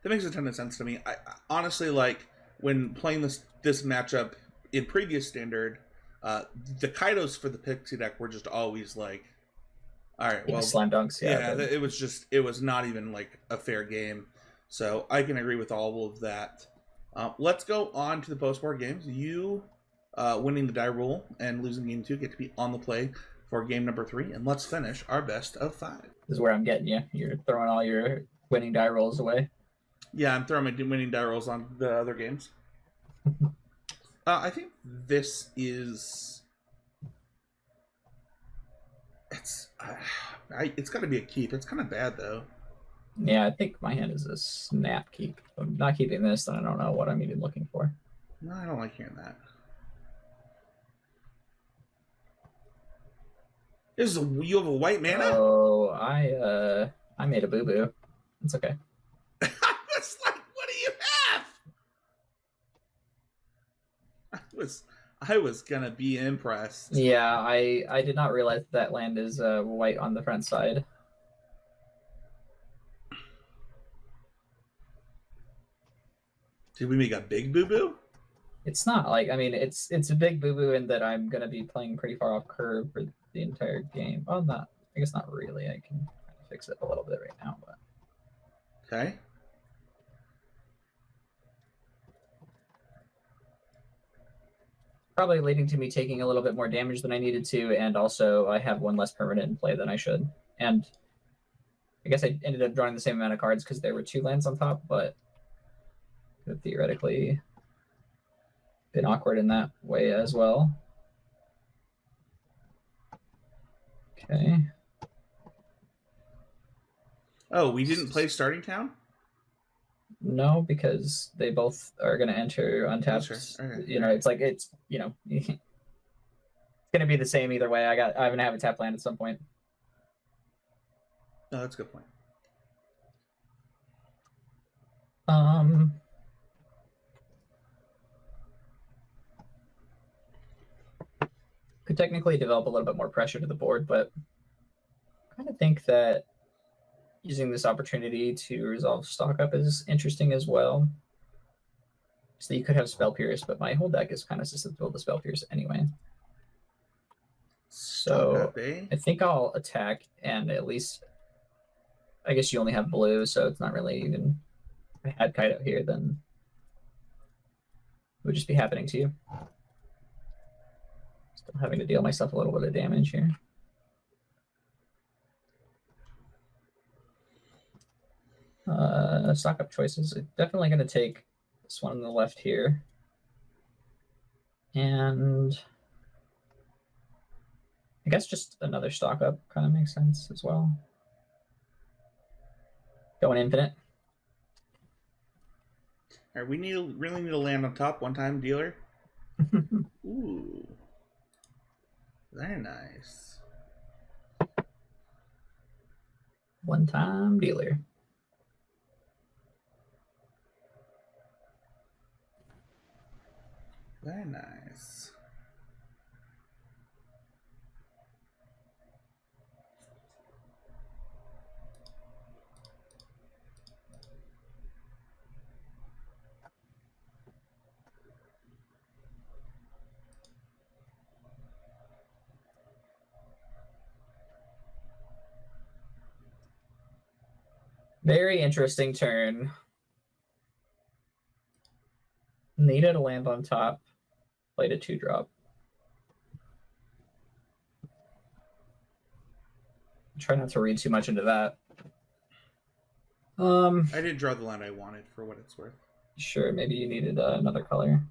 That makes a ton of sense to me. I honestly, like, when playing this matchup in previous Standard, the Kaidos for the Pixie deck were just always like, all right, well, slam dunks. Yeah, it was not even like a fair game. So I can agree with all of that. Let's go on to the post-board games. You winning the die roll and losing game 2 get to be on the play for game number 3, and let's finish our best of 5. This is where I'm getting you. You're throwing all your winning die rolls away. Yeah, I'm throwing my winning die rolls on the other games. I think this is... It's got to be a keep. It's kind of bad, though. Yeah, I think my hand is a snap keep. If I'm not keeping this, then I don't know what I'm even looking for. No, I don't like hearing that. You have a white mana? Oh, I made a boo-boo. It's okay. It's like, what do you have? I was gonna be impressed. Yeah, I did not realize that land is white on the front side. Did we make a big boo boo? It's not like, I mean, it's a big boo boo in that I'm gonna be playing pretty far off curve for the entire game. Well, not, I guess not really. I can kind of fix it a little bit right now, but Okay. probably leading to me taking a little bit more damage than I needed to, and also I have one less permanent in play than I should. And I guess I ended up drawing the same amount of cards because there were 2 lands on top, but could have theoretically been awkward in that way as well. Okay. Oh, we didn't play Starting Town? No, because they both are going to enter untapped. Sure. Okay. You know, it's like, it's, you know, it's going to be the same either way. I'm going to have a tap land at some point. Oh, that's a good point. Could technically develop a little bit more pressure to the board, but I kind of think that using this opportunity to resolve stock up is interesting as well. So you could have Spell Pierce, but my whole deck is kind of susceptible to Spell Pierce anyway. So Stock up, eh? I think I'll attack, and at least I guess you only have blue, so it's not really even, if I had Kite out here, then it would just be happening to you. Still having to deal myself a little bit of damage here. Stock up choices. I'm definitely going to take this one on the left here. And I guess just another stock up kind of makes sense as well. Going infinite. All right, we really need to land on top one time, dealer. Ooh. Very nice. One time dealer. Very nice. Very interesting turn. Needed a land on top. Played a 2-drop. Try not to read too much into that. I didn't draw the line I wanted, for what it's worth. Sure, maybe you needed another color.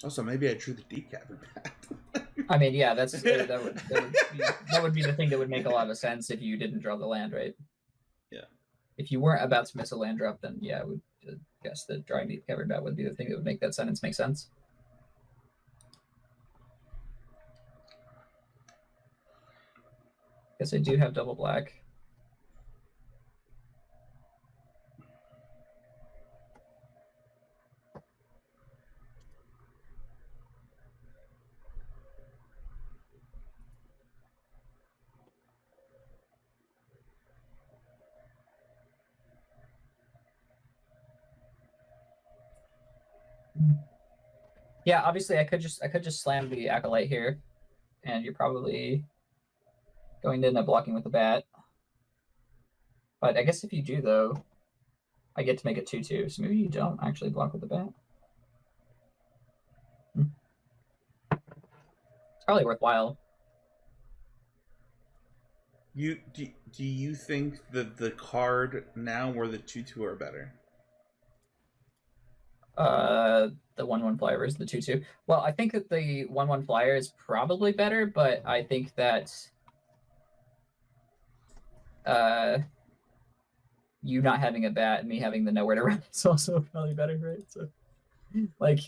Also, maybe I drew the deep cavern back. I mean, yeah, that would be the thing that would make a lot of sense if you didn't draw the land, right? Yeah. If you weren't about to miss a land drop, then yeah, I would guess that drawing deep cavern bat would be the thing that would make that sentence make sense. Guess I do have double black. Yeah, obviously I could just slam the Acolyte here, and you're probably going to end up blocking with the bat. But I guess if you do, though, I get to make it 2/2, so maybe you don't actually block with the bat. It's probably worthwhile. Do you think that the card now or the 2/2 are better? The 1/1 flyer is the 2/2. Well, I think that the 1/1 flyer is probably better, but I think that you not having a bat and me having the nowhere to run is also probably better, right? So, like,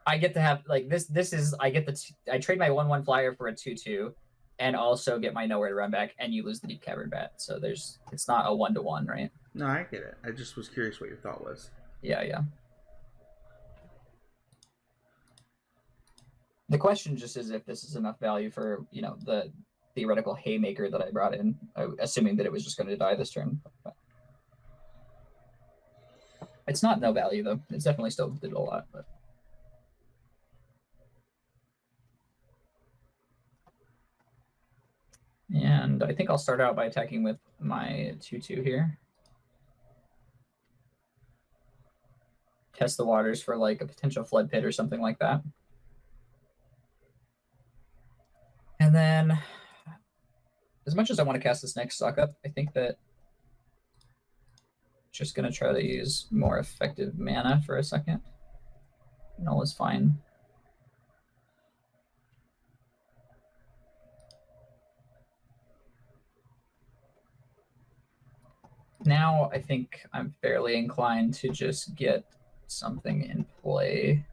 I get to have like this is I get I trade my 1/1 flyer for a 2/2, and also get my nowhere to run back, and you lose the deep cavern bat. So it's not a 1-to-1, right? No, I get it. I just was curious what your thought was. Yeah, yeah. The question just is if this is enough value for, you know, the theoretical haymaker that I brought in, assuming that it was just going to die this turn. But it's not no value, though. It's definitely still did a lot, but... And I think I'll start out by attacking with my 2/2 here. Test the waters for like a potential flood pit or something like that. And then, as much as I want to cast this next stock up, I think that just going to try to use more effective mana for a second. Null is fine. Now I think I'm fairly inclined to just get something in play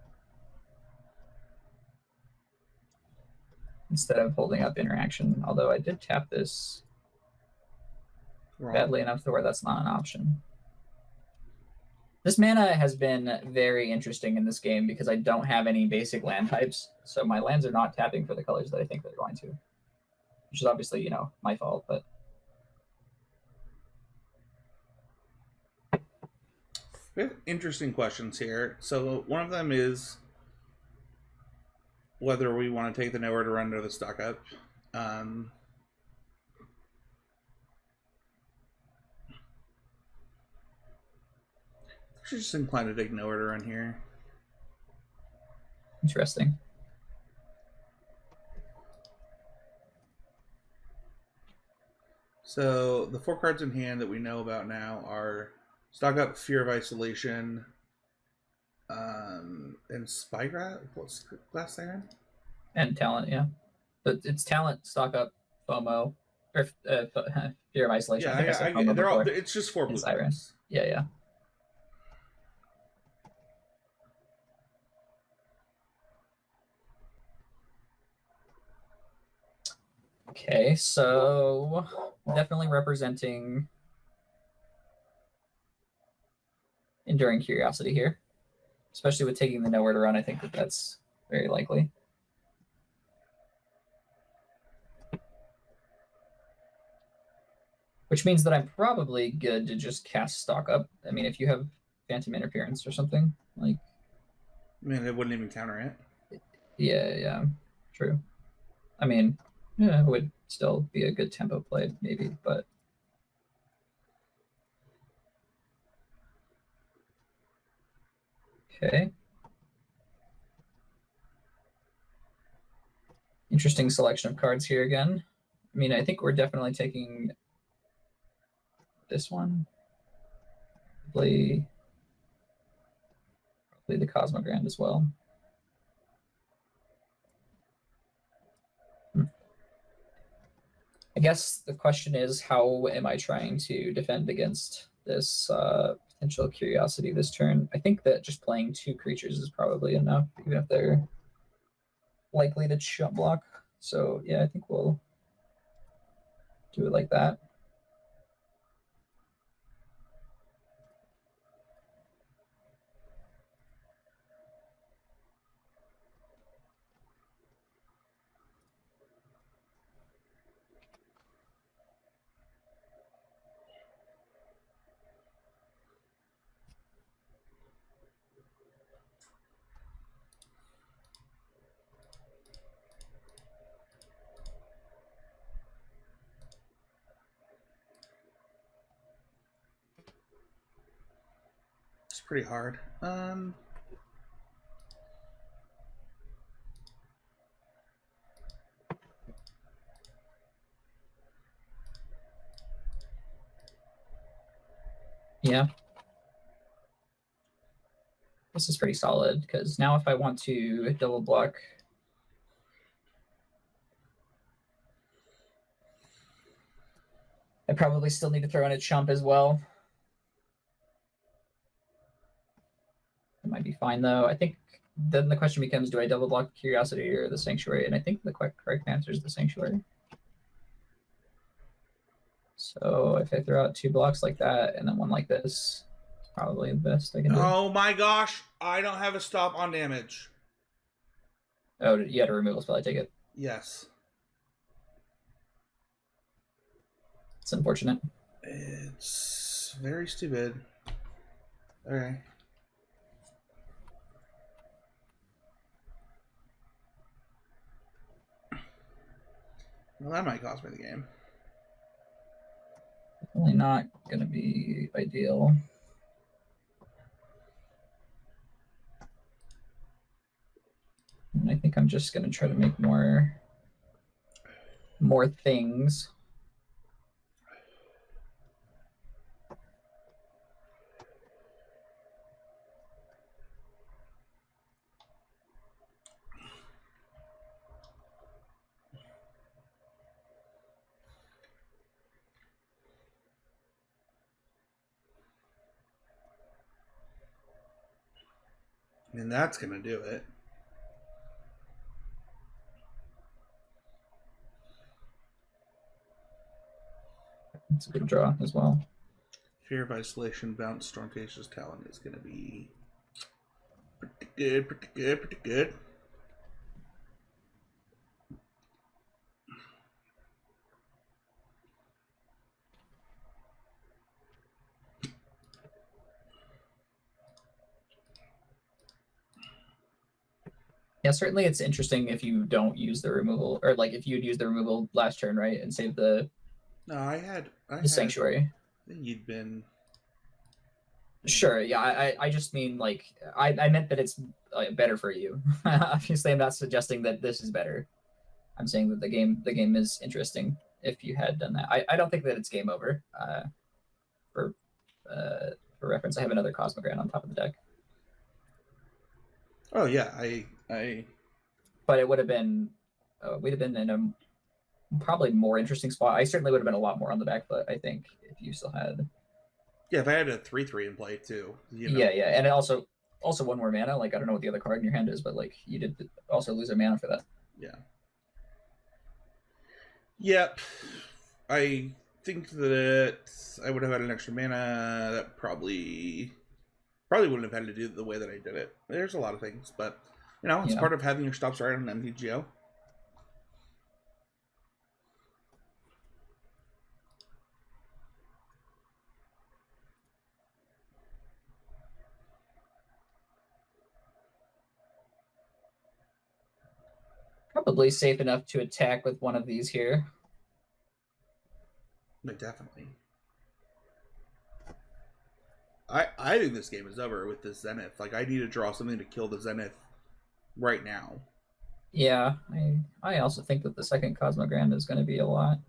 instead of holding up interaction, although I did tap this badly enough to where that's not an option. This mana has been very interesting in this game because I don't have any basic land types, so my lands are not tapping for the colors that I think they're going to, which is obviously, you know, my fault, but... We have interesting questions here. So one of them is whether we want to take the nowhere to run to the stock up. Just inclined to take nowhere to run here. Interesting. So the 4 cards in hand that we know about now are Stock Up, Fear of Isolation, and Spyglass. What's Glass Siren? And Talent, yeah. But it's Talent, Stock Up, FOMO, or Fear of Isolation. Yeah, they're all. It's just 4 blue Siren. cards. Yeah, yeah. Okay, so definitely representing Enduring Curiosity here, especially with taking the nowhere to run. I think that that's very likely. Which means that I'm probably good to just cast Stock Up. I mean, if you have Phantom Interference or something, like... I mean, it wouldn't even counter it. Yeah, true. I mean, yeah, it would still be a good tempo play, maybe, but... Okay. Interesting selection of cards here again. I mean, I think we're definitely taking this one. Probably the Cosmogrand as well. I guess the question is, how am I trying to defend against this potential curiosity this turn? I think that just playing 2 creatures is probably enough, even if they're likely to chump block. So yeah, I think we'll do it like that. It's pretty hard. Yeah. This is pretty solid, because now if I want to double block... I probably still need to throw in a chump as well. It might be fine, though. I think then the question becomes, do I double block Curiosity or the Sanctuary? And I think the correct answer is the Sanctuary. So if I throw out 2 blocks like that and then one like this, it's probably the best I can do. Oh my gosh, I don't have a stop on damage. Oh, you had a removal spell, I take it. Yes. It's unfortunate. It's very stupid. Okay. Well, that might cost me the game. Definitely not going to be ideal. And I think I'm just going to try to make more things. And that's going to do it. It's a good draw as well. Fear of Isolation, Bounce, Stormcaster's Talon is going to be pretty good, pretty good, pretty good. Yeah, certainly it's interesting if you don't use the removal, or like if you'd use the removal last turn, right, and save the I had Sanctuary. I think you'd been. Sure, yeah, I just mean like I meant that it's better for you. Obviously, I'm not suggesting that this is better. I'm saying that the game is interesting if you had done that. I don't think that it's game over. For reference, I have another Cosmogrant on top of the deck. Oh yeah, But it would have been we'd have been in a probably more interesting spot. I certainly would have been a lot more on the back foot, I think, if you still had. Yeah, if I had a 3/3 in play too. You know? Yeah, and it also one more mana. Like I don't know what the other card in your hand is, but like you did also lose a mana for that. Yeah. Yep. I think that I would have had an extra mana. That probably wouldn't have had to do it the way that I did it. There's a lot of things, but it's part of having your stops right on MTGO. Probably safe enough to attack with one of these here. But definitely. I think this game is over with this Zenith. Like, I need to draw something to kill the Zenith right now. Yeah, I also think that the second Cosmogrand is going to be a lot.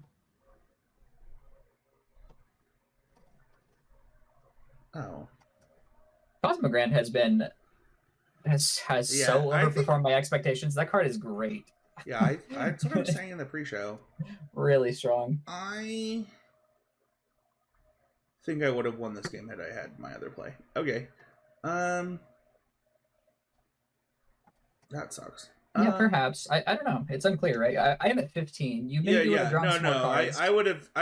Oh. Cosmogrand has so overperformed my expectations. That card is great. Yeah, that's what I was saying in the pre-show. Really strong. I think I would have won this game had I had my other play. Okay. That sucks. Yeah, perhaps. I don't know. It's unclear, right? I am at 15. You maybe would have drawn some more cards. I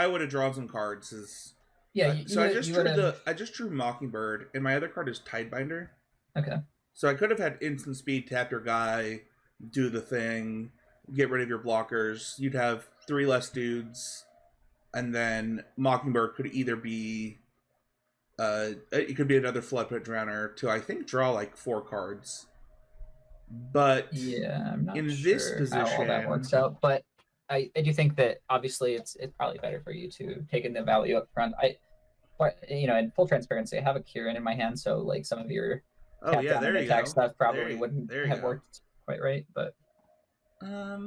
would have drawn some cards. I just drew Mockingbird, and my other card is Tidebinder. Okay. So I could have had instant speed, tap your guy, do the thing, get rid of your blockers. You'd have 3 less dudes, and then Mockingbird could either be it could be another Floodpit Drowner to, I think, draw like 4 cards. But yeah, I'm not in sure this position, how all that works out. But I do think that obviously it's probably better for you to take in the value up front. In full transparency, I have a Kieran in my hand, so like some of your attack stuff probably wouldn't have worked quite right. But I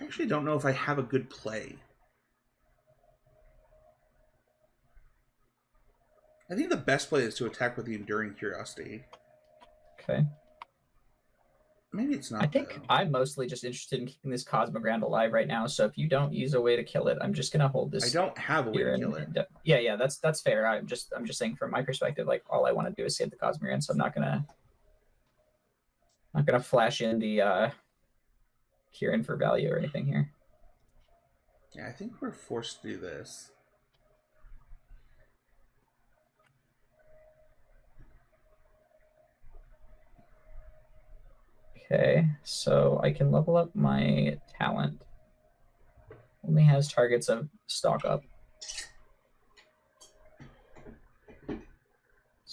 actually don't know if I have a good play. I think the best play is to attack with the Enduring Curiosity. Okay. Maybe it's not. I think I'm mostly just interested in keeping this Cosmogrand alive right now. So if you don't use a way to kill it, I'm just gonna hold this. I don't have a way to kill it. Yeah, that's fair. I'm just saying from my perspective, like all I want to do is save the Cosmogrand, so I'm not gonna flash in the Kieran for value or anything here. Yeah, I think we're forced to do this. Okay, so I can level up my talent. Only has targets of stock up.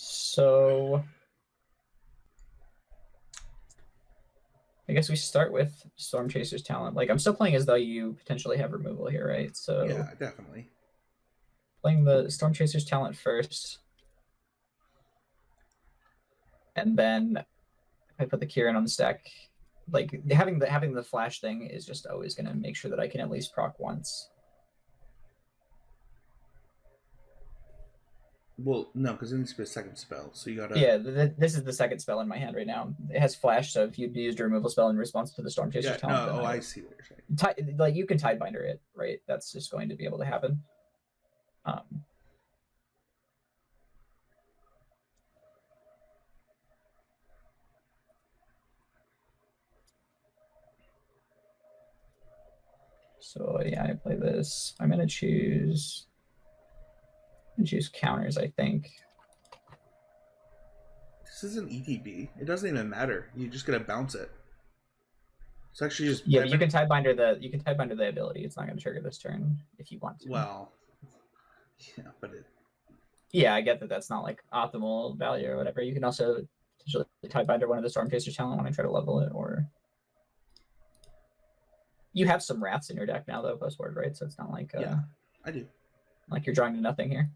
So I guess we start with Storm Chaser's talent. Like, I'm still playing as though you potentially have removal here, right? So yeah, definitely. Playing the Storm Chaser's talent first. And then if I put the Kieran on the stack, like having the flash thing is just always gonna make sure that I can at least proc once. Well, no, because it needs to be a second spell, so you gotta. Yeah, this is the second spell in my hand right now. It has flash, so if you used a removal spell in response to the Storm Chaser's talent, no, then I see what you're saying. like you can Tidebinder it, right? That's just going to be able to happen. So yeah, I play this. I'm gonna choose counters, I think. This isn't ETB. It doesn't even matter. You're just gonna bounce it. It's actually just yeah. But you can Tidebinder the ability. It's not gonna trigger this turn if you want to. Well, yeah, but it. Yeah, I get that that's not like optimal value or whatever. You can also potentially Tidebinder one of the Storm Chaser's talent when I try to level it, or you have some Wraths in your deck now though, post-board, right? So it's not like yeah, I do. Like you're drawing to nothing here.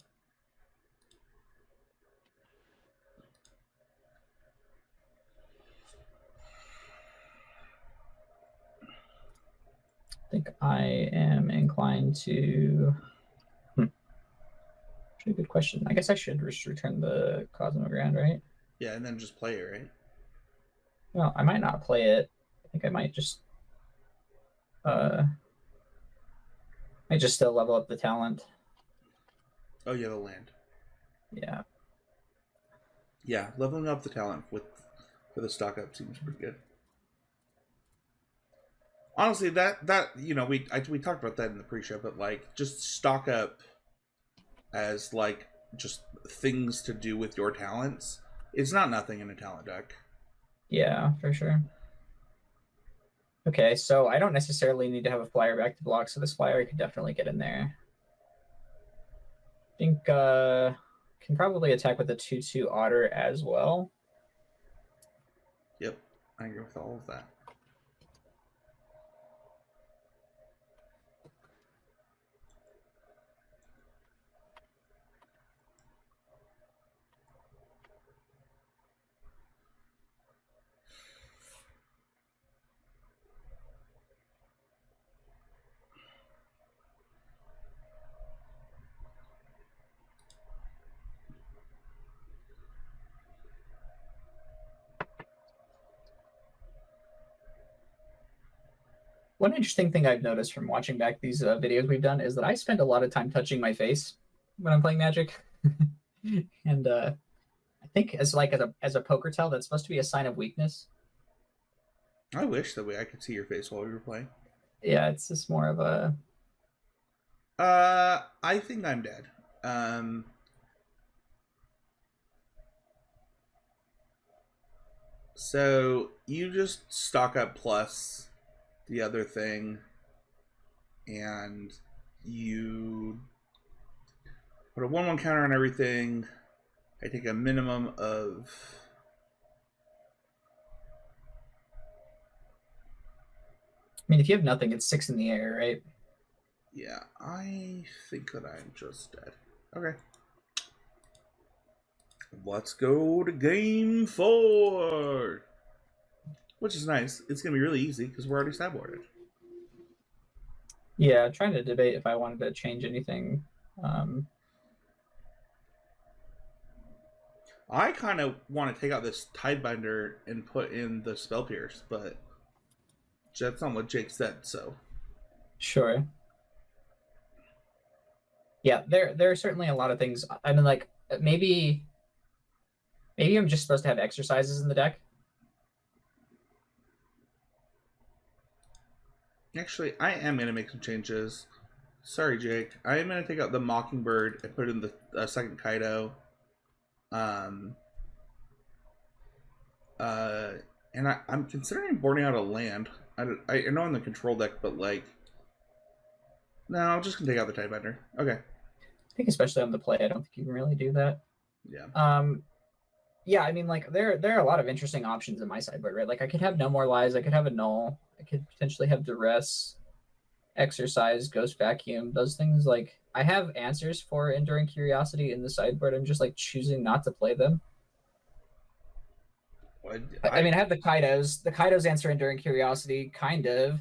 I think I am inclined to. Actually, good question. I guess I should just return the Cosmogrand, right? Yeah, and then just play it, right? Well, I might not play it. I think I might just still level up the talent. Oh yeah, the land. Yeah. Yeah, leveling up the talent for the stock up seems pretty good. Honestly, that we talked about that in the pre-show, but like just stock up as like just things to do with your talents. It's not nothing in a talent deck. Yeah, for sure. Okay, so I don't necessarily need to have a flyer back to block, so this flyer could definitely get in there. I think can probably attack with the 2/2 Otter as well. Yep, I agree with all of that. One interesting thing I've noticed from watching back these videos we've done is that I spend a lot of time touching my face when I'm playing Magic. And I think as a poker tell, that's supposed to be a sign of weakness. I wish that way I could see your face while we were playing. Yeah, it's just more of a. I think I'm dead. So you just stock up plus the other thing, and you put a 1/1 counter on everything. I take a minimum of. I mean, if you have nothing, it's 6 in the air, right? Yeah, I think that I'm just dead. Okay. Let's go to game 4. Which is nice. It's going to be really easy because we're already sideboarded. Yeah, trying to debate if I wanted to change anything. I kind of want to take out this Tidebinder and put in the Spell Pierce, but that's not what Jake said, so. Sure. Yeah, there are certainly a lot of things. I mean, like, maybe I'm just supposed to have exercises in the deck. Actually, I am going to make some changes. Sorry, Jake. I am going to take out the Mockingbird and put in the second Kaido. Um, uh, and I'm considering boarding out a land. I know on the control deck, but like, no, I'm just gonna take out the TIE Bender. Okay. I think especially on the play, I don't think you can really do that. Yeah. Yeah, I mean, like there are a lot of interesting options in my sideboard, right? Like I could have No More Lies, I could have a Null, I could potentially have Duress, Exercise, Ghost Vacuum, those things. Like I have answers for Enduring Curiosity in the sideboard. I'm just like choosing not to play them. I mean, I have the Kaidos. The Kaidos answer Enduring Curiosity, kind of.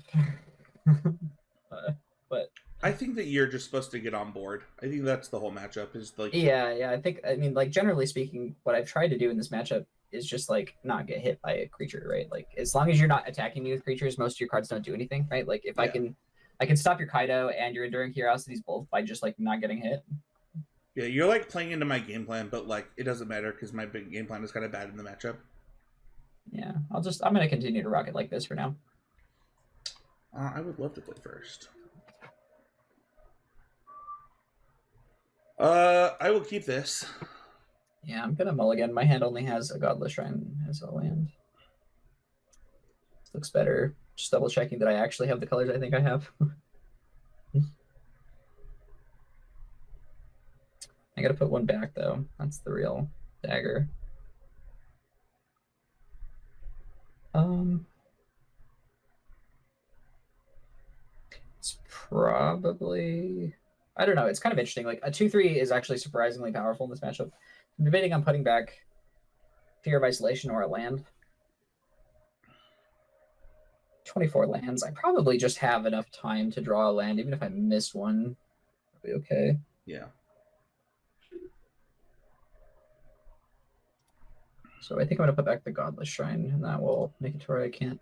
But I think that you're just supposed to get on board. I think that's the whole matchup. Is like yeah. I mean, like generally speaking, what I've tried to do in this matchup is just like not get hit by a creature, right? Like as long as you're not attacking me with creatures, most of your cards don't do anything, right? Like if I can stop your Kaido and your Enduring Curiosities both by just like not getting hit. Yeah, you're like playing into my game plan, but like it doesn't matter because my big game plan is kind of bad in the matchup. Yeah, I'm gonna continue to rock it like this for now. I would love to play first. I will keep this. Yeah, I'm gonna mulligan. My hand only has a Godless Shrine as a land. This looks better. Just double checking that I actually have the colors I think I have. I gotta put one back though. That's the real dagger. It's probably, I don't know. It's kind of interesting. Like a 2/3 is actually surprisingly powerful in this matchup. I'm debating on putting back Fear of Isolation or a land. 24 lands. I probably just have enough time to draw a land, even if I miss one. It'll be okay. Yeah. So I think I'm gonna put back the Godless Shrine, and that will make it to where I can't.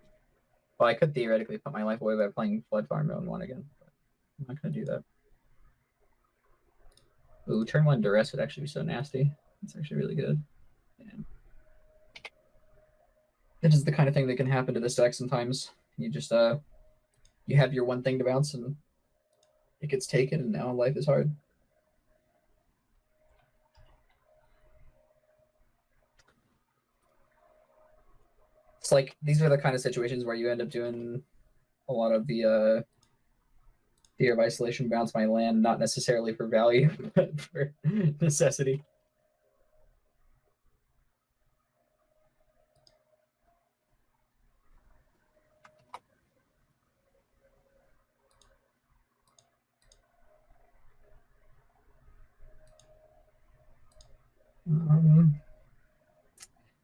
Well, I could theoretically put my life away by playing Flood Farm Zone 1 again, but I'm not gonna do that. Ooh, turn 1 Duress would actually be so nasty. It's actually really good. Yeah. It is the kind of thing that can happen to this deck sometimes. You just you have your one thing to bounce and it gets taken, and now life is hard. It's like these are the kind of situations where you end up doing a lot of the Fear of Isolation, bounce my land, not necessarily for value, but for necessity.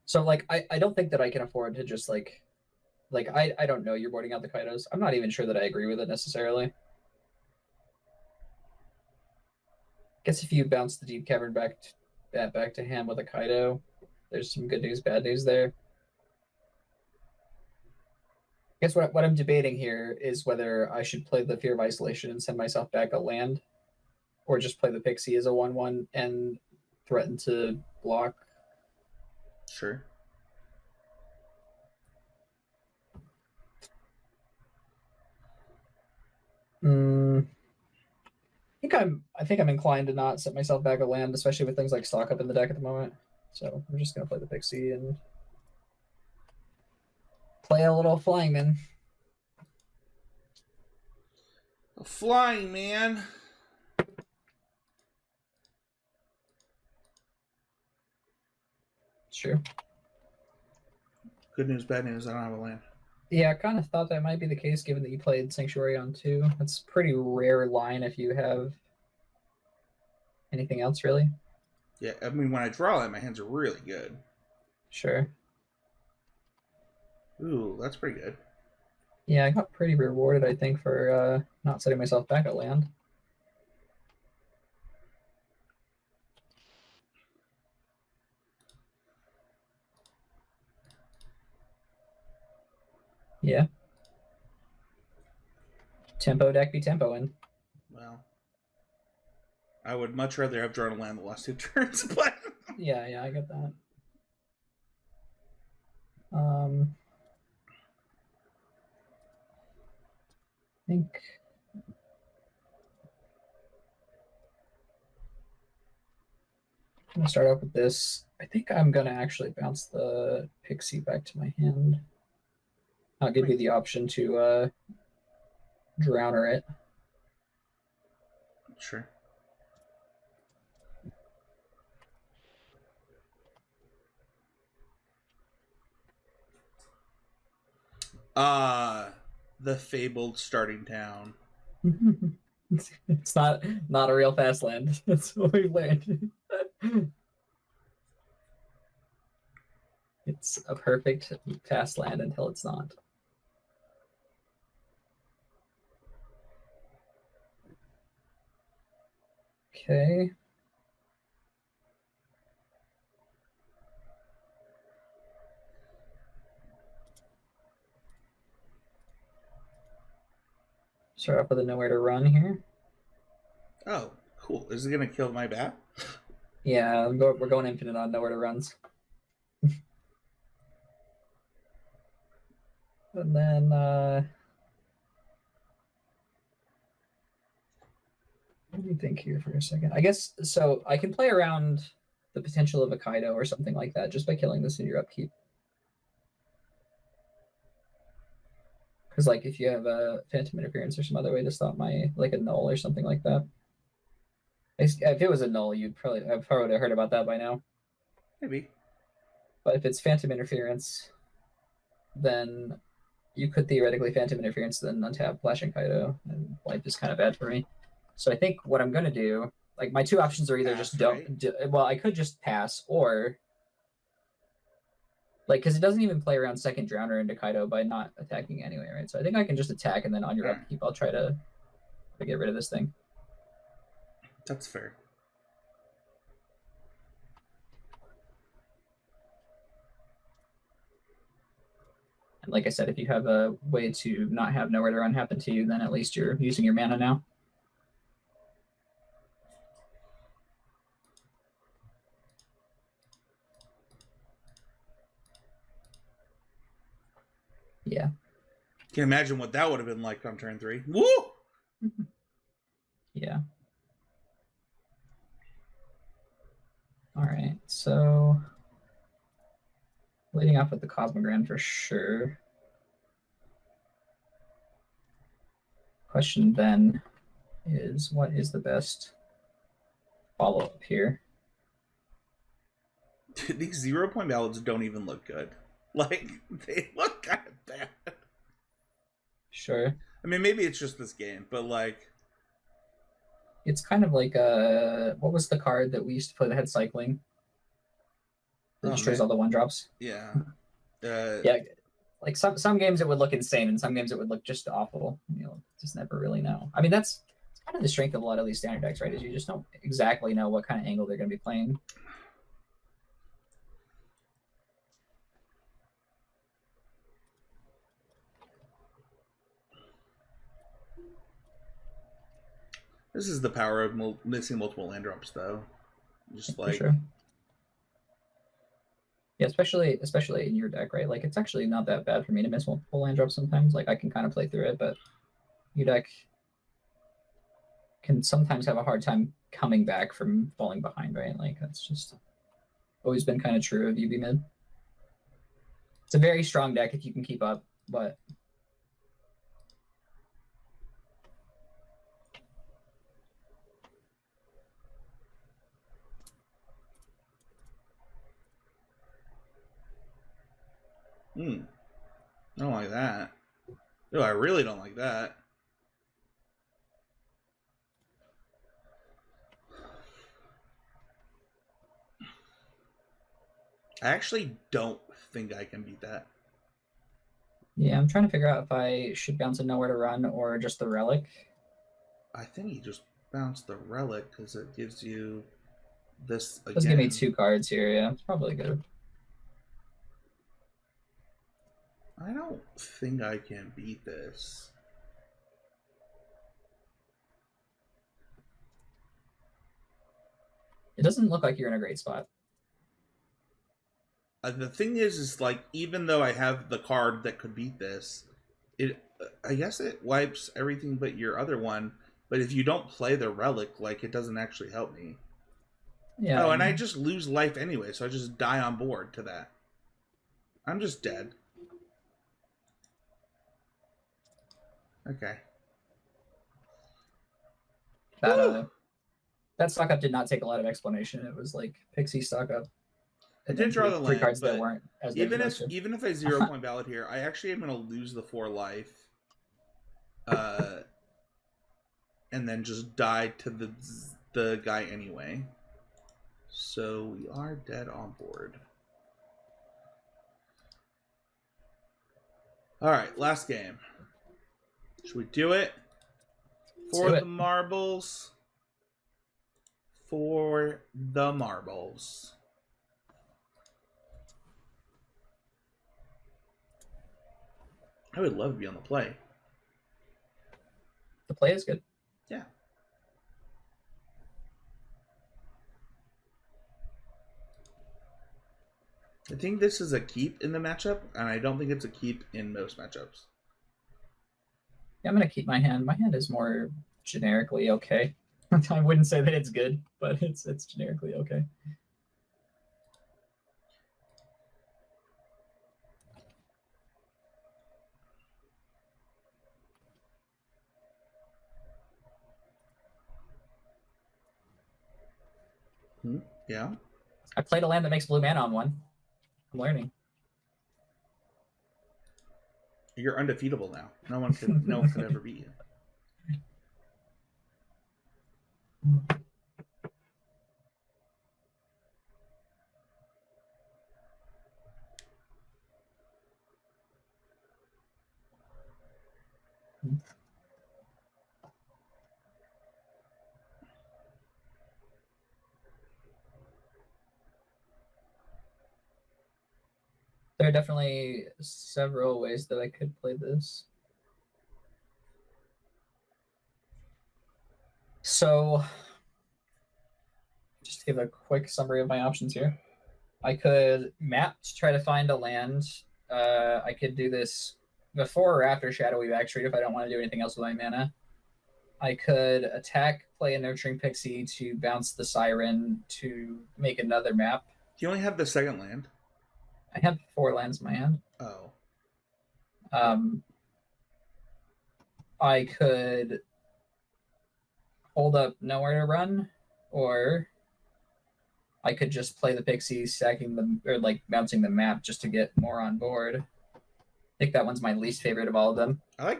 So like I don't think that I can afford to just like I don't know you're boarding out the Kaidos. I'm not even sure that I agree with it necessarily. Guess if you bounce the Deep Cavern back to hand with a Kaido, there's some good news, bad news there. I guess what I'm debating here is whether I should play the Fear of Isolation and send myself back a land, or just play the Pixie as a 1/1 and threaten to block. Sure. I think I'm inclined to not set myself back a land, especially with things like stock up in the deck at the moment. So I'm just gonna play the Pixie and play a little Flying Man. A Flying Man. Sure. Good news, bad news. I don't have a land. Yeah, I kind of thought that might be the case, given that you played Sanctuary on 2. That's a pretty rare line if you have anything else, really. Yeah, I mean, when I draw that, my hands are really good. Sure. Ooh, that's pretty good. Yeah, I got pretty rewarded, I think, for not setting myself back at land. Yeah. Tempo deck be tempoing. Well, I would much rather have drawn a land the last 2 turns, but yeah, I get that. think I'm gonna start off with this. I think I'm gonna actually bounce the Pixie back to my hand. I'll give you the option to drowner it. Sure. The fabled starting town. It's not a real fast land. That's what we've learned. It's a perfect fast land until it's not. Okay. Start off with a nowhere to run here. Oh, cool. Is it going to kill my bat? Yeah, we're going infinite on nowhere to runs. And then let me think here for a second. I guess so I can play around the potential of a Kaido or something like that just by killing this in your upkeep. Because like if you have a Phantom Interference or some other way to stop my like a null or something like that. If it was a null, I probably would have heard about that by now. Maybe. But if it's Phantom Interference, then you could theoretically Phantom Interference, then untap Flashing Kaido, and life is kind of bad for me. So I think what I'm going to do, like my two options are either just well, I could just pass, or like, because it doesn't even play around second Drowner into Kaido by not attacking anyway, right? So I think I can just attack, and then on your upkeep, I'll try to get rid of this thing. That's fair. And like I said, if you have a way to not have nowhere to run happen to you, then at least you're using your mana now. Yeah. Can you imagine what that would have been like on turn 3? Woo! Yeah. All right, so leading off with the Cosmogram for sure. Question then is, what is the best follow-up here? These 0-point ballads don't even look good. Like, they look kind of bad. Sure. I mean, maybe it's just this game, but like... It's kind of like, what was the card that we used to play that had cycling? That destroys all the 1-drops? Yeah. Yeah, like some games it would look insane, and some games it would look just awful. You know, just never really know. I mean, that's kind of the strength of a lot of these standard decks, right? Is you just don't exactly know what kind of angle they're going to be playing. This is the power of missing multiple land drops, though. Just like... Sure. Yeah, especially in your deck, right? Like, it's actually not that bad for me to miss multiple land drops sometimes. Like, I can kind of play through it, but your deck can sometimes have a hard time coming back from falling behind, right? Like, that's just always been kind of true of UB mid. It's a very strong deck if you can keep up, but... I don't like that. No, I really don't like that. I actually don't think I can beat that. Yeah, I'm trying to figure out if I should bounce a nowhere to run or just the relic. I think you just bounce the relic because it gives you this again. Does give me 2 cards here, yeah. It's probably good. I don't think I can beat this. It doesn't look like you're in a great spot. The thing is like, even though I have the card that could beat this, I guess it wipes everything but your other one. But if you don't play the relic, like, it doesn't actually help me. Yeah. Oh, and I just lose life anyway, so I just die on board to that. I'm just dead. Okay. That stock up did not take a lot of explanation. It was like Pixie stock up. I did draw the three land, cards but that weren't as even good as even if I 0 point ballot here, I actually am going to lose the 4 life, and then just die to the guy anyway. So we are dead on board. All right, last game. Should we do it? For the marbles. For the marbles. I would love to be on the play. The play is good. Yeah. I think this is a keep in the matchup, and I don't think it's a keep in most matchups. Yeah, I'm going to keep my hand. My hand is more generically okay. I wouldn't say that it's good, but it's generically okay. Yeah. I played a land that makes blue mana on one. I'm learning. You're undefeatable now. No one could ever beat you. There are definitely several ways that I could play this. So, just to give a quick summary of my options here, I could map to try to find a land. I could do this before or after Shadowy Backstreet if I don't want to do anything else with my mana. I could attack, play a Nurturing Pixie to bounce the Siren to make another map. Do you only have the second land? I have 4 lands in my hand. Oh. I could hold up Nowhere to Run, or I could just play the Pixie, stacking them, or like bouncing the map just to get more on board. I think that one's my least favorite of all of them. I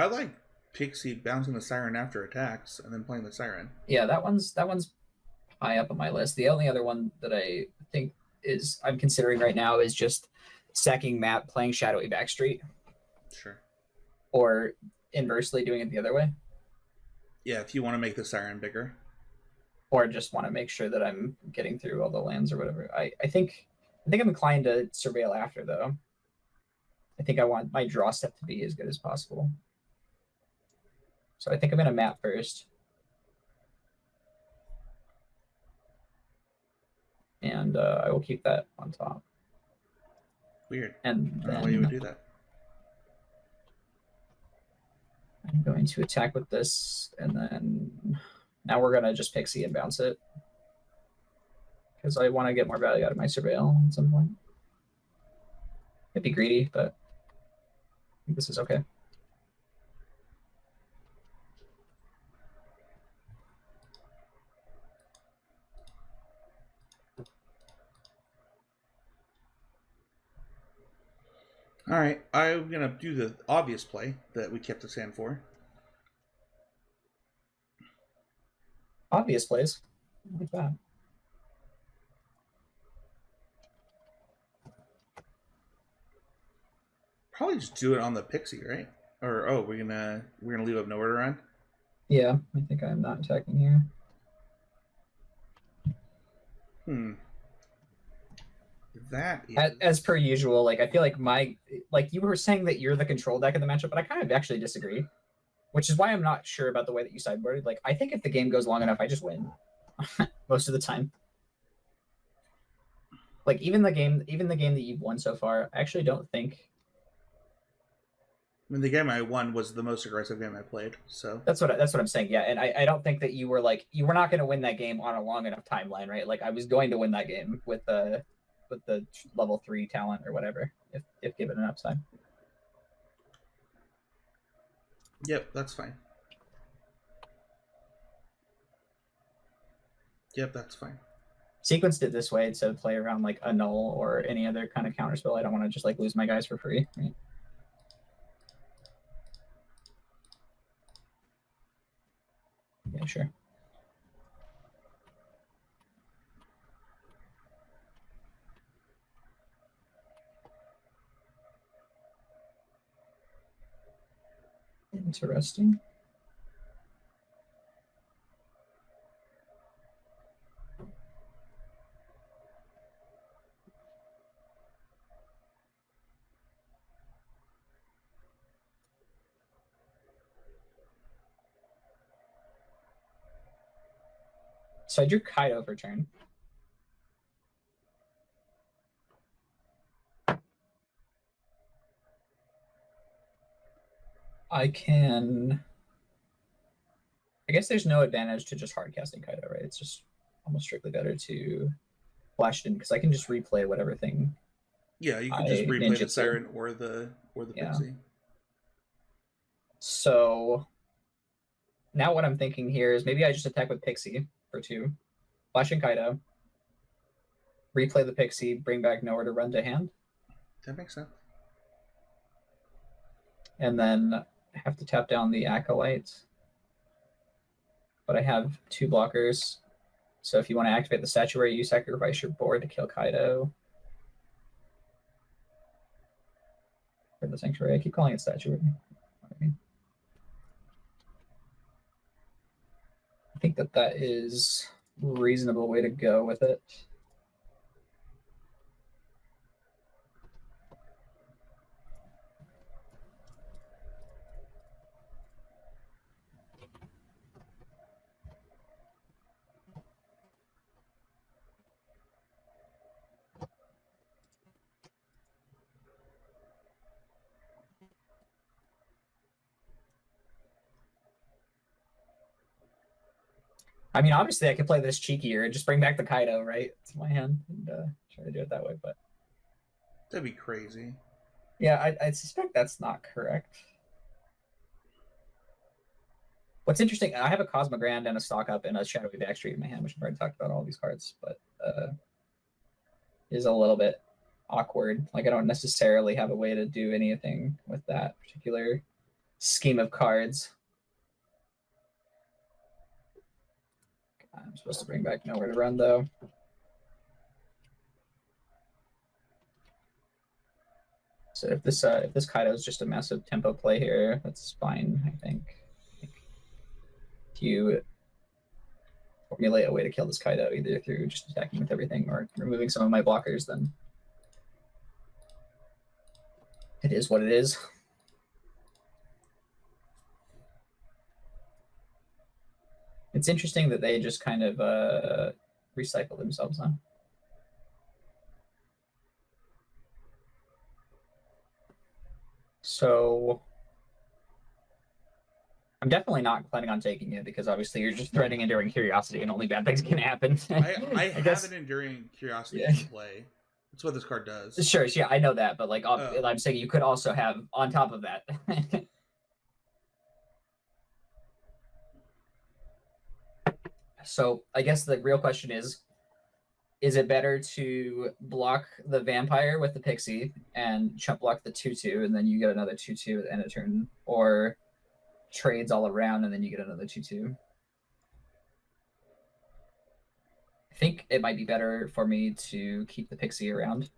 like Pixie bouncing the Siren after attacks and then playing the Siren. Yeah, that one's high up on my list. The only other one that I think I'm considering right now is just stacking map, playing Shadowy Backstreet. Sure. Or inversely doing it the other way. Yeah, if you want to make the Siren bigger. Or just want to make sure that I'm getting through all the lands or whatever. I think I'm inclined to surveil after, though. I think I want my draw step to be as good as possible. So I think I'm going to map first. And I will keep that on top. Weird. And I don't know why you would do that. I'm going to attack with this, and then now we're going to just Pixie and bounce it. Because I want to get more value out of my surveil at some point. It'd be greedy, but I think this is okay. All right, I'm going to do the obvious play that we kept the sand for. Obvious plays. Like that. Probably just do it on the Pixie, right? Or we're gonna leave up Nowhere to Run. Yeah, I think I'm not attacking here. That is... as per usual, like I feel like you were saying that you're the control deck in the matchup, but I kind of actually disagree. Which is why I'm not sure about the way that you sideboarded. Like I think if the game goes long enough, I just win most of the time. Like even the game that you've won so far, I actually don't think I mean, the game I won was the most aggressive game I played. So that's what I'm saying. Yeah, and I don't think that you were like you were not going to win that game on a long enough timeline, right? Like I was going to win that game with the level 3 talent or whatever if given enough time. Yep, that's fine. Yep, that's fine. Sequenced it this way to play around like a null or any other kind of counterspell. I don't want to just like lose my guys for free. Right? Yeah, sure. Interesting. So I drew Kaido for turn. I guess there's no advantage to just hard casting Kaido, right? It's just almost strictly better to flash it in because I can just replay whatever thing. Yeah, you can just replay the Siren or the Pixie. So now what I'm thinking here is maybe I just attack with Pixie for 2, flash in Kaido, replay the Pixie, bring back nowhere to run to hand. That makes sense. And then have to tap down the Acolyte. But I have 2 blockers. So if you want to activate the Statuary, you sacrifice your board to kill Kaido. For the Sanctuary, I keep calling it Statuary. I think that is a reasonable way to go with it. I mean, obviously, I could play this cheekier and just bring back the Kaido, right, to my hand and try to do it that way. But that'd be crazy. Yeah, I suspect that's not correct. What's interesting, I have a Cosmogrand and a Stock Up and a Shadowy Backstreet in my hand, which I've already talked about all these cards, but is a little bit awkward. Like, I don't necessarily have a way to do anything with that particular scheme of cards. I'm supposed to bring back nowhere to run, though. So if this Kaido is just a massive tempo play here, that's fine, I think. If you formulate a way to kill this Kaido, either through just attacking with everything or removing some of my blockers, then it is what it is. It's interesting that they just kind of recycle themselves, huh? So I'm definitely not planning on taking it because obviously you're just threatening Enduring Curiosity and only bad things can happen. I have an Enduring Curiosity in play. That's what this card does. Sure, yeah, I know that, but like I'm saying you could also have on top of that. So I guess the real question is it better to block the Vampire with the Pixie and chump block the 2/2 and then you get another 2/2 at the end of turn, or trades all around and then you get another 2/2? I think it might be better for me to keep the Pixie around.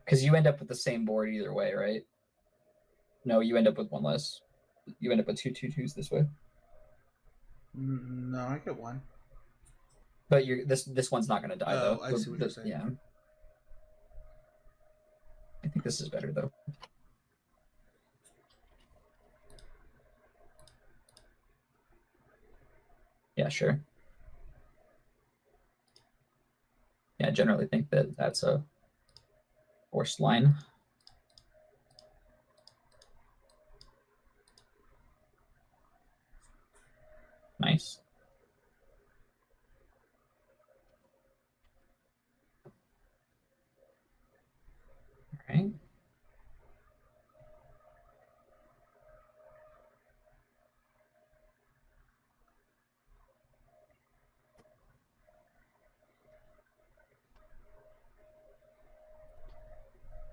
Because you end up with the same board either way, right? No, you end up with one less. You end up with 2 2/2s this way. No, I get one. But this one's not going to die, though. I see what you're saying. Yeah. I think this is better, though. Yeah, sure. Yeah, I generally think that that's a Forced line. Nice. All right.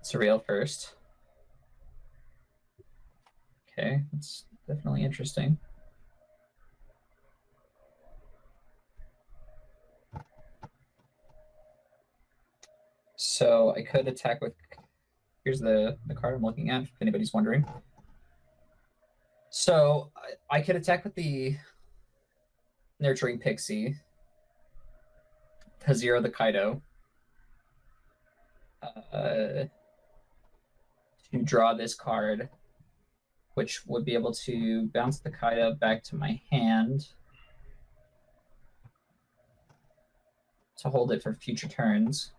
Surreal first. Okay, that's definitely interesting. So I could attack with, here's the card I'm looking at, if anybody's wondering. So I could attack with the Nurturing Pixie to 0 the Kaido. To draw this card, which would be able to bounce the Kaido back to my hand to hold it for future turns.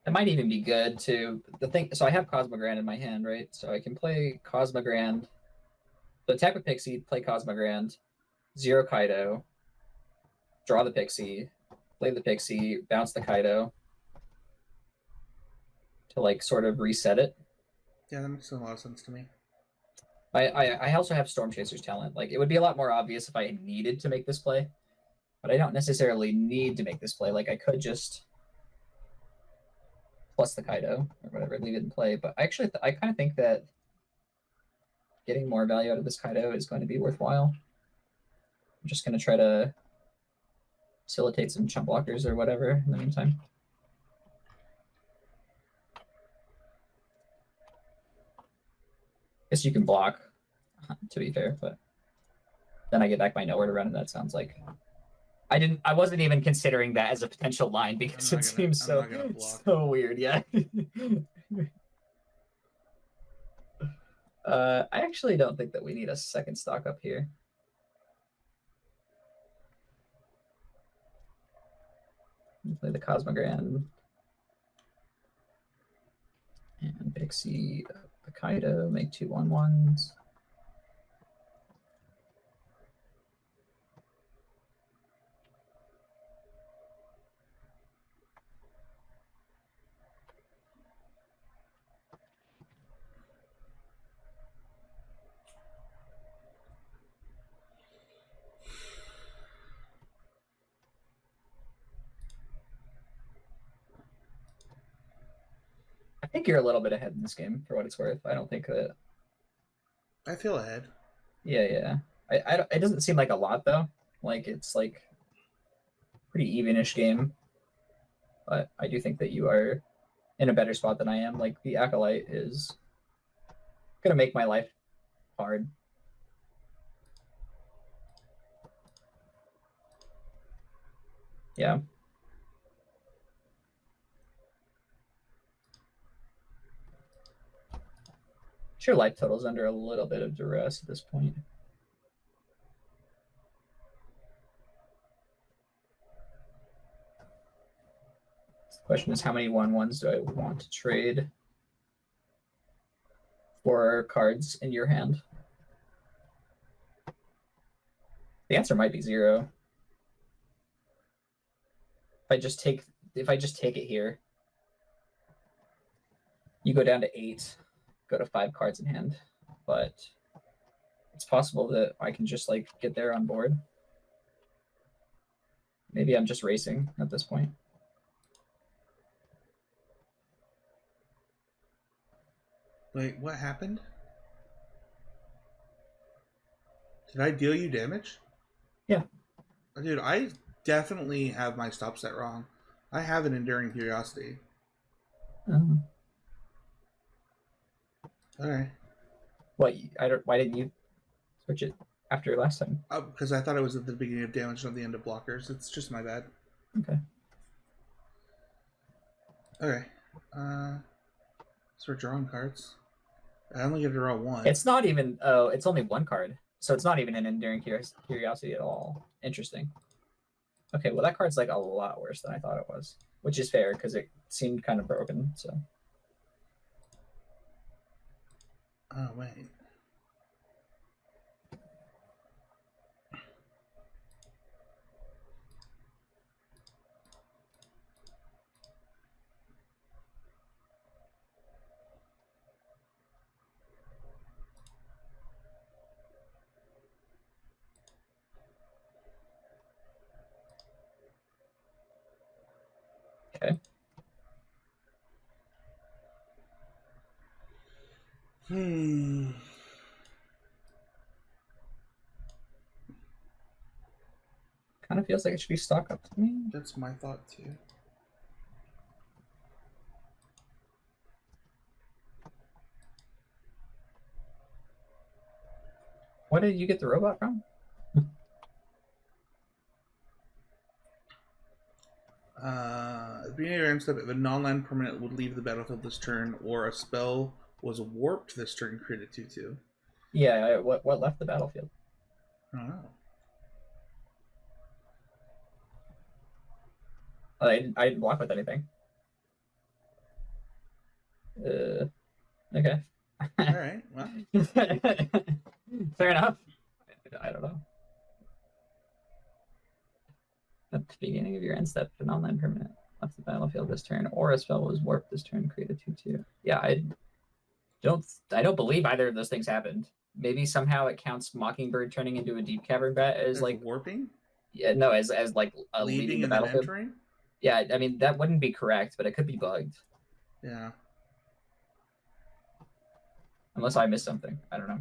It might even be good to the thing. So I have Cosmogrand in my hand, right? So I can play Cosmogrand. So attack with Pixie, play Cosmogrand, 0 Kaido, draw the Pixie, play the Pixie, bounce the Kaido to like sort of reset it. Yeah, that makes a lot of sense to me. I also have Storm Chaser's talent. Like it would be a lot more obvious if I needed to make this play, but I don't necessarily need to make this play. Like I could just plus the Kaido or whatever, leave it in play. But actually, I kind of think that getting more value out of this Kaido is going to be worthwhile. I'm just going to try to facilitate some chump blockers or whatever in the meantime. Guess you can block, to be fair, but then I get back my nowhere to run, and that sounds like I wasn't even considering that as a potential line because it seems so weird. Yeah. I actually don't think that we need a second stock up here. Play the Cosmogrand and Pixie the Kaido, make 2/1/1s. I think you're a little bit ahead in this game for what it's worth. I don't think that. I feel ahead. Yeah. It doesn't seem like a lot though. Like it's like pretty evenish game, but I do think that you are in a better spot than I am. Like the Acolyte is gonna make my life hard. Yeah. Sure, life total's under a little bit of duress at this point. The question is, how many 1/1s do I want to trade for cards in your hand? The answer might be 0. If I just take it here, you go down to 8, go to 5 cards in hand, but it's possible that I can just like get there on board. Maybe I'm just racing at this point. Wait, what happened? Did I deal you damage? Yeah. Dude, I definitely have my stop set wrong. I have an Enduring Curiosity. Alright. What? Why didn't you switch it after last time? Because I thought it was at the beginning of damage, not the end of blockers. It's just my bad. Okay. Okay. So we're drawing cards. I only get to draw 1. It's not even. Oh, it's only 1 card, so it's not even an Enduring Curiosity at all. Interesting. Okay, well that card's like a lot worse than I thought it was, which is fair because it seemed kind of broken. So. Oh wait. Okay. Hmm. Kind of feels like it should be stock up to me. That's my thought too. What did you get the robot from? At the beginning of your end step, if a non-land permanent would leave the battlefield this turn, or a spell was warped this turn, create a 2/2. Yeah, what left the battlefield? I don't know. I didn't block with anything. Okay. All right. Well, fair enough. I don't know. At the beginning of your end step, an online permanent left the battlefield this turn, or a spell was warped this turn, create a 2/2. Yeah, I don't believe either of those things happened. Maybe somehow it counts Mockingbird turning into a Deep Cavern Bat as like warping. Yeah, no, as like leaving the and then battlefield. entering. Yeah, I mean that wouldn't be correct, but it could be bugged. Yeah. Unless I missed something. I don't know.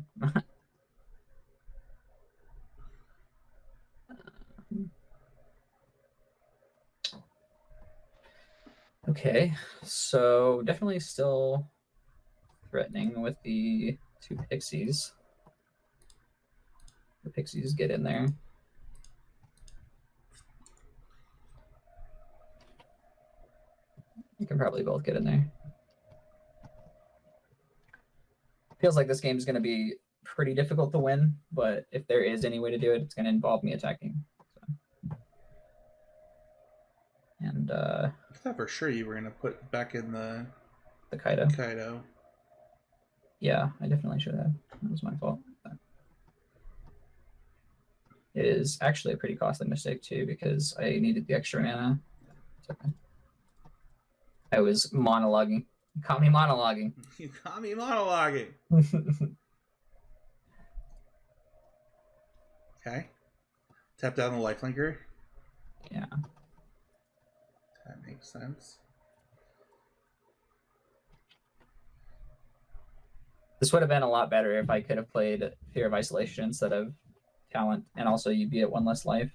Okay, so definitely still threatening with the 2 Pixies. The Pixies get in there. You can probably both get in there. Feels like this game is going to be pretty difficult to win, but if there is any way to do it, it's going to involve me attacking. So. And I thought for sure you were going to put back in the Kaido. Yeah, I definitely should have. That was my fault. It is actually a pretty costly mistake too because I needed the extra mana. It's okay. I was monologuing. You caught me monologuing. You caught me monologuing. Okay. Tap down the lifelinker. Yeah. That makes sense. This would have been a lot better if I could have played Fear of Isolation instead of Talent, and also you'd be at 1 less life.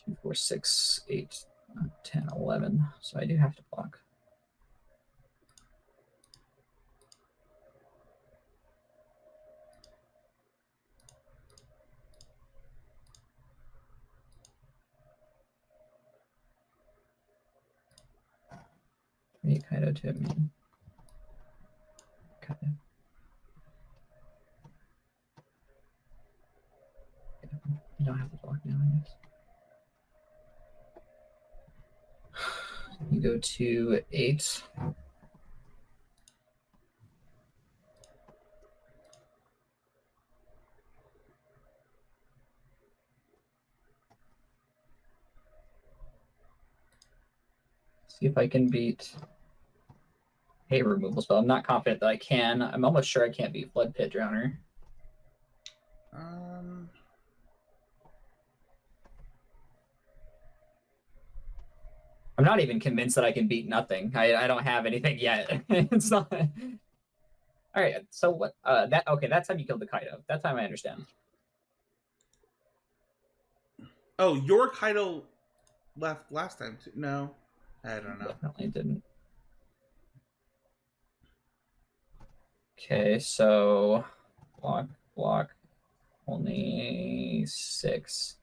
2, 4, 6, 8, 10, 11. So I do have to block. Kaido to me. Kaido. You don't have to block now, I guess. You go to 8. See if I can beat a removal spell. I'm not confident that I can. I'm almost sure I can't beat Flood Pit Drowner. I'm not even convinced that I can beat nothing. I don't have anything yet. It's not. All right. So what? That time you killed the Kaido. That time I understand. Oh, your Kaido left last time too. No, I don't know. Definitely didn't. Okay, so block, only 6.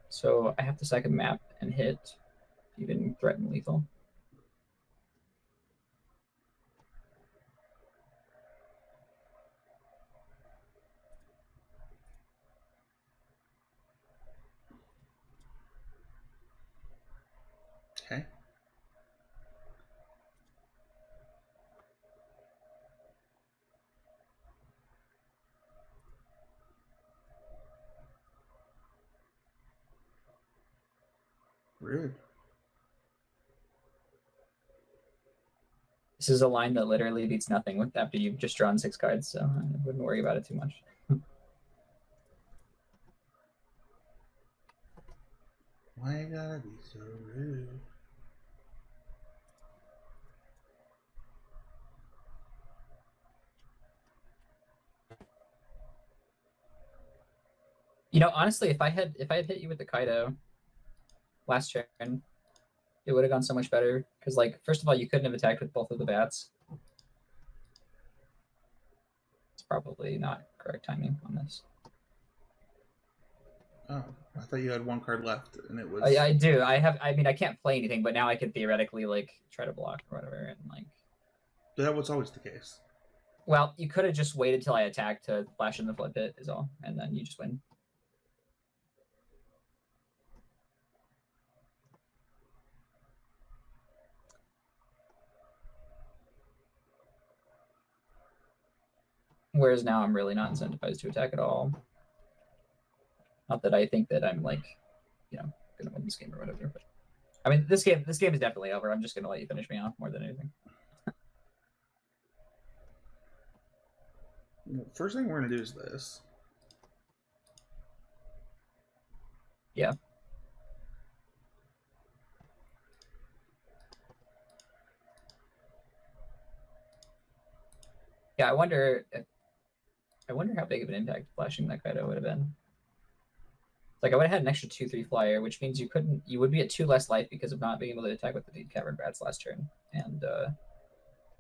So I have to second map and hit, even threaten lethal. Okay. Rude. This is a line that literally beats nothing with after you've just drawn 6 cards, so I wouldn't worry about it too much. Why you gotta be so rude? You know, honestly, if I had hit you with the Kaido last turn, it would have gone so much better. Because, like, first of all, you couldn't have attacked with both of the bats. It's probably not correct timing on this. Oh, I thought you had 1 card left, and it was. I do. I mean, I can't play anything, but now I could theoretically like try to block or whatever, and like. That was always the case. Well, you could have just waited till I attacked to flash in the flood pit, is all, and then you just win. Whereas now I'm really not incentivized to attack at all. Not that I think that I'm like, you know, gonna win this game or whatever. But I mean, this game is definitely over. I'm just gonna let you finish me off more than anything. First thing we're gonna do is this. Yeah. Yeah, I wonder how big of an impact flashing that Kaido would have been. Like I would have had an extra 2/3 flyer, which means you would be at 2 less life because of not being able to attack with the deep cavern bats last turn. And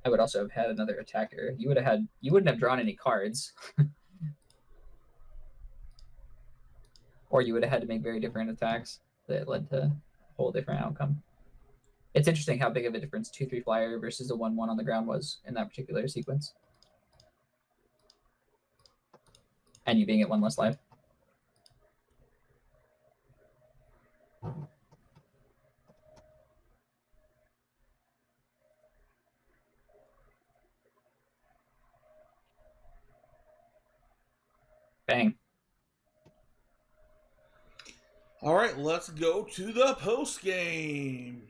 I would also have had another attacker. You wouldn't have drawn any cards. Or you would have had to make very different attacks that led to a whole different outcome. It's interesting how big of a difference 2/3 flyer versus a 1/1 on the ground was in that particular sequence. And you being at 1 less life. Bang. All right, let's go to the post game.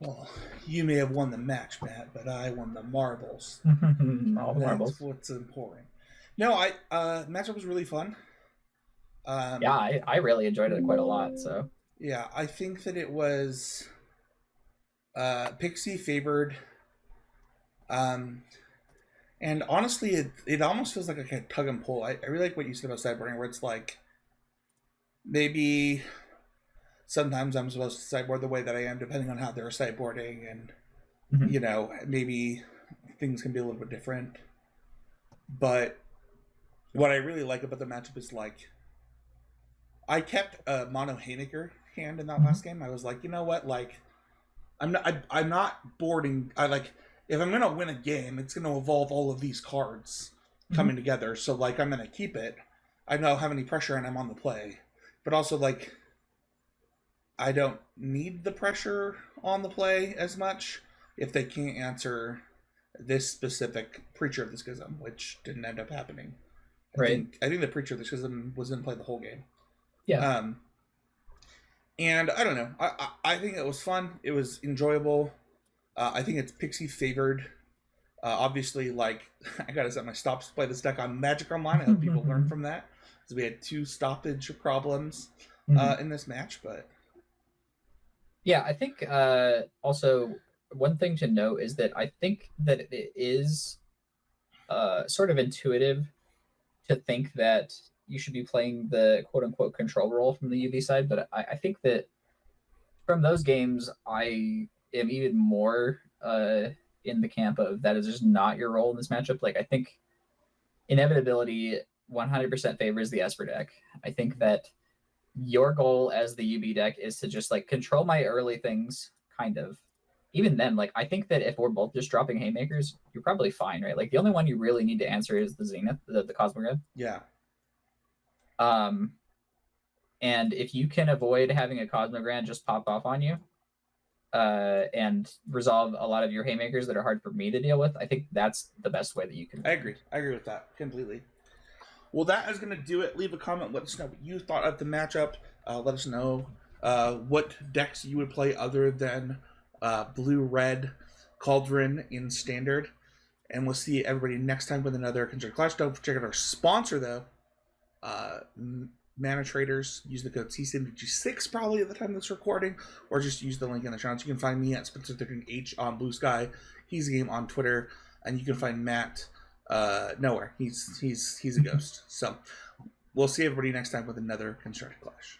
Well, you may have won the match, Matt, but I won the marbles. All the marbles. That's what's important. No, matchup was really fun. Yeah, I really enjoyed it quite a lot. So yeah, I think that it was Pixie favored. And honestly, it almost feels like a kind of tug and pull. I really like what you said about sideboarding, where it's like maybe sometimes I'm supposed to sideboard the way that I am, depending on how they're sideboarding, and you know, maybe things can be a little bit different. But what I really like about the matchup is like I kept a mono Haymaker hand in that last game. I was like, you know what, like I'm not boarding. I like. If I'm gonna win a game, it's gonna involve all of these cards coming together. So like I'm gonna keep it. I don't have any pressure and I'm on the play. But also like I don't need the pressure on the play as much if they can't answer this specific Preacher of the Schism, which didn't end up happening. Right. I think the Preacher of the Schism was in play the whole game. Yeah. And I don't know. I think it was fun. It was enjoyable. I think it's Pixie favored. Obviously, like, I gotta set my stops to play this deck on Magic Online. I hope people learn from that. Because we had 2 stoppage problems in this match, but... Yeah, I think also one thing to note is that I think that it is sort of intuitive to think that you should be playing the quote unquote control role from the UB side, but I think that from those games, I am even more in the camp of that is just not your role in this matchup. Like, I think inevitability 100% favors the Esper deck. I think that your goal as the UB deck is to just like control my early things, kind of. Even then, like, I think that if we're both just dropping haymakers, you're probably fine, right? Like, the only one you really need to answer is the Zenith, the Cosmogod. Yeah. And if you can avoid having a Cosmogrand just pop off on you, and resolve a lot of your haymakers that are hard for me to deal with, I think that's the best way that you can. I agree with that completely. Well, that is going to do it. Leave a comment. Let us know what you thought of the matchup. Let us know what decks you would play other than blue-red Cauldron in Standard. And we'll see everybody next time with another Constructed Clash. Don't check out our sponsor, though. Mana Traders. Use the code CCMG6 probably at the time of this recording, or just use the link in the show notes. You can find me at Spencer13H on Blue Sky. He's a game on Twitter, and you can find Matt nowhere. He's a ghost. So we'll see everybody next time with another Constructed Clash.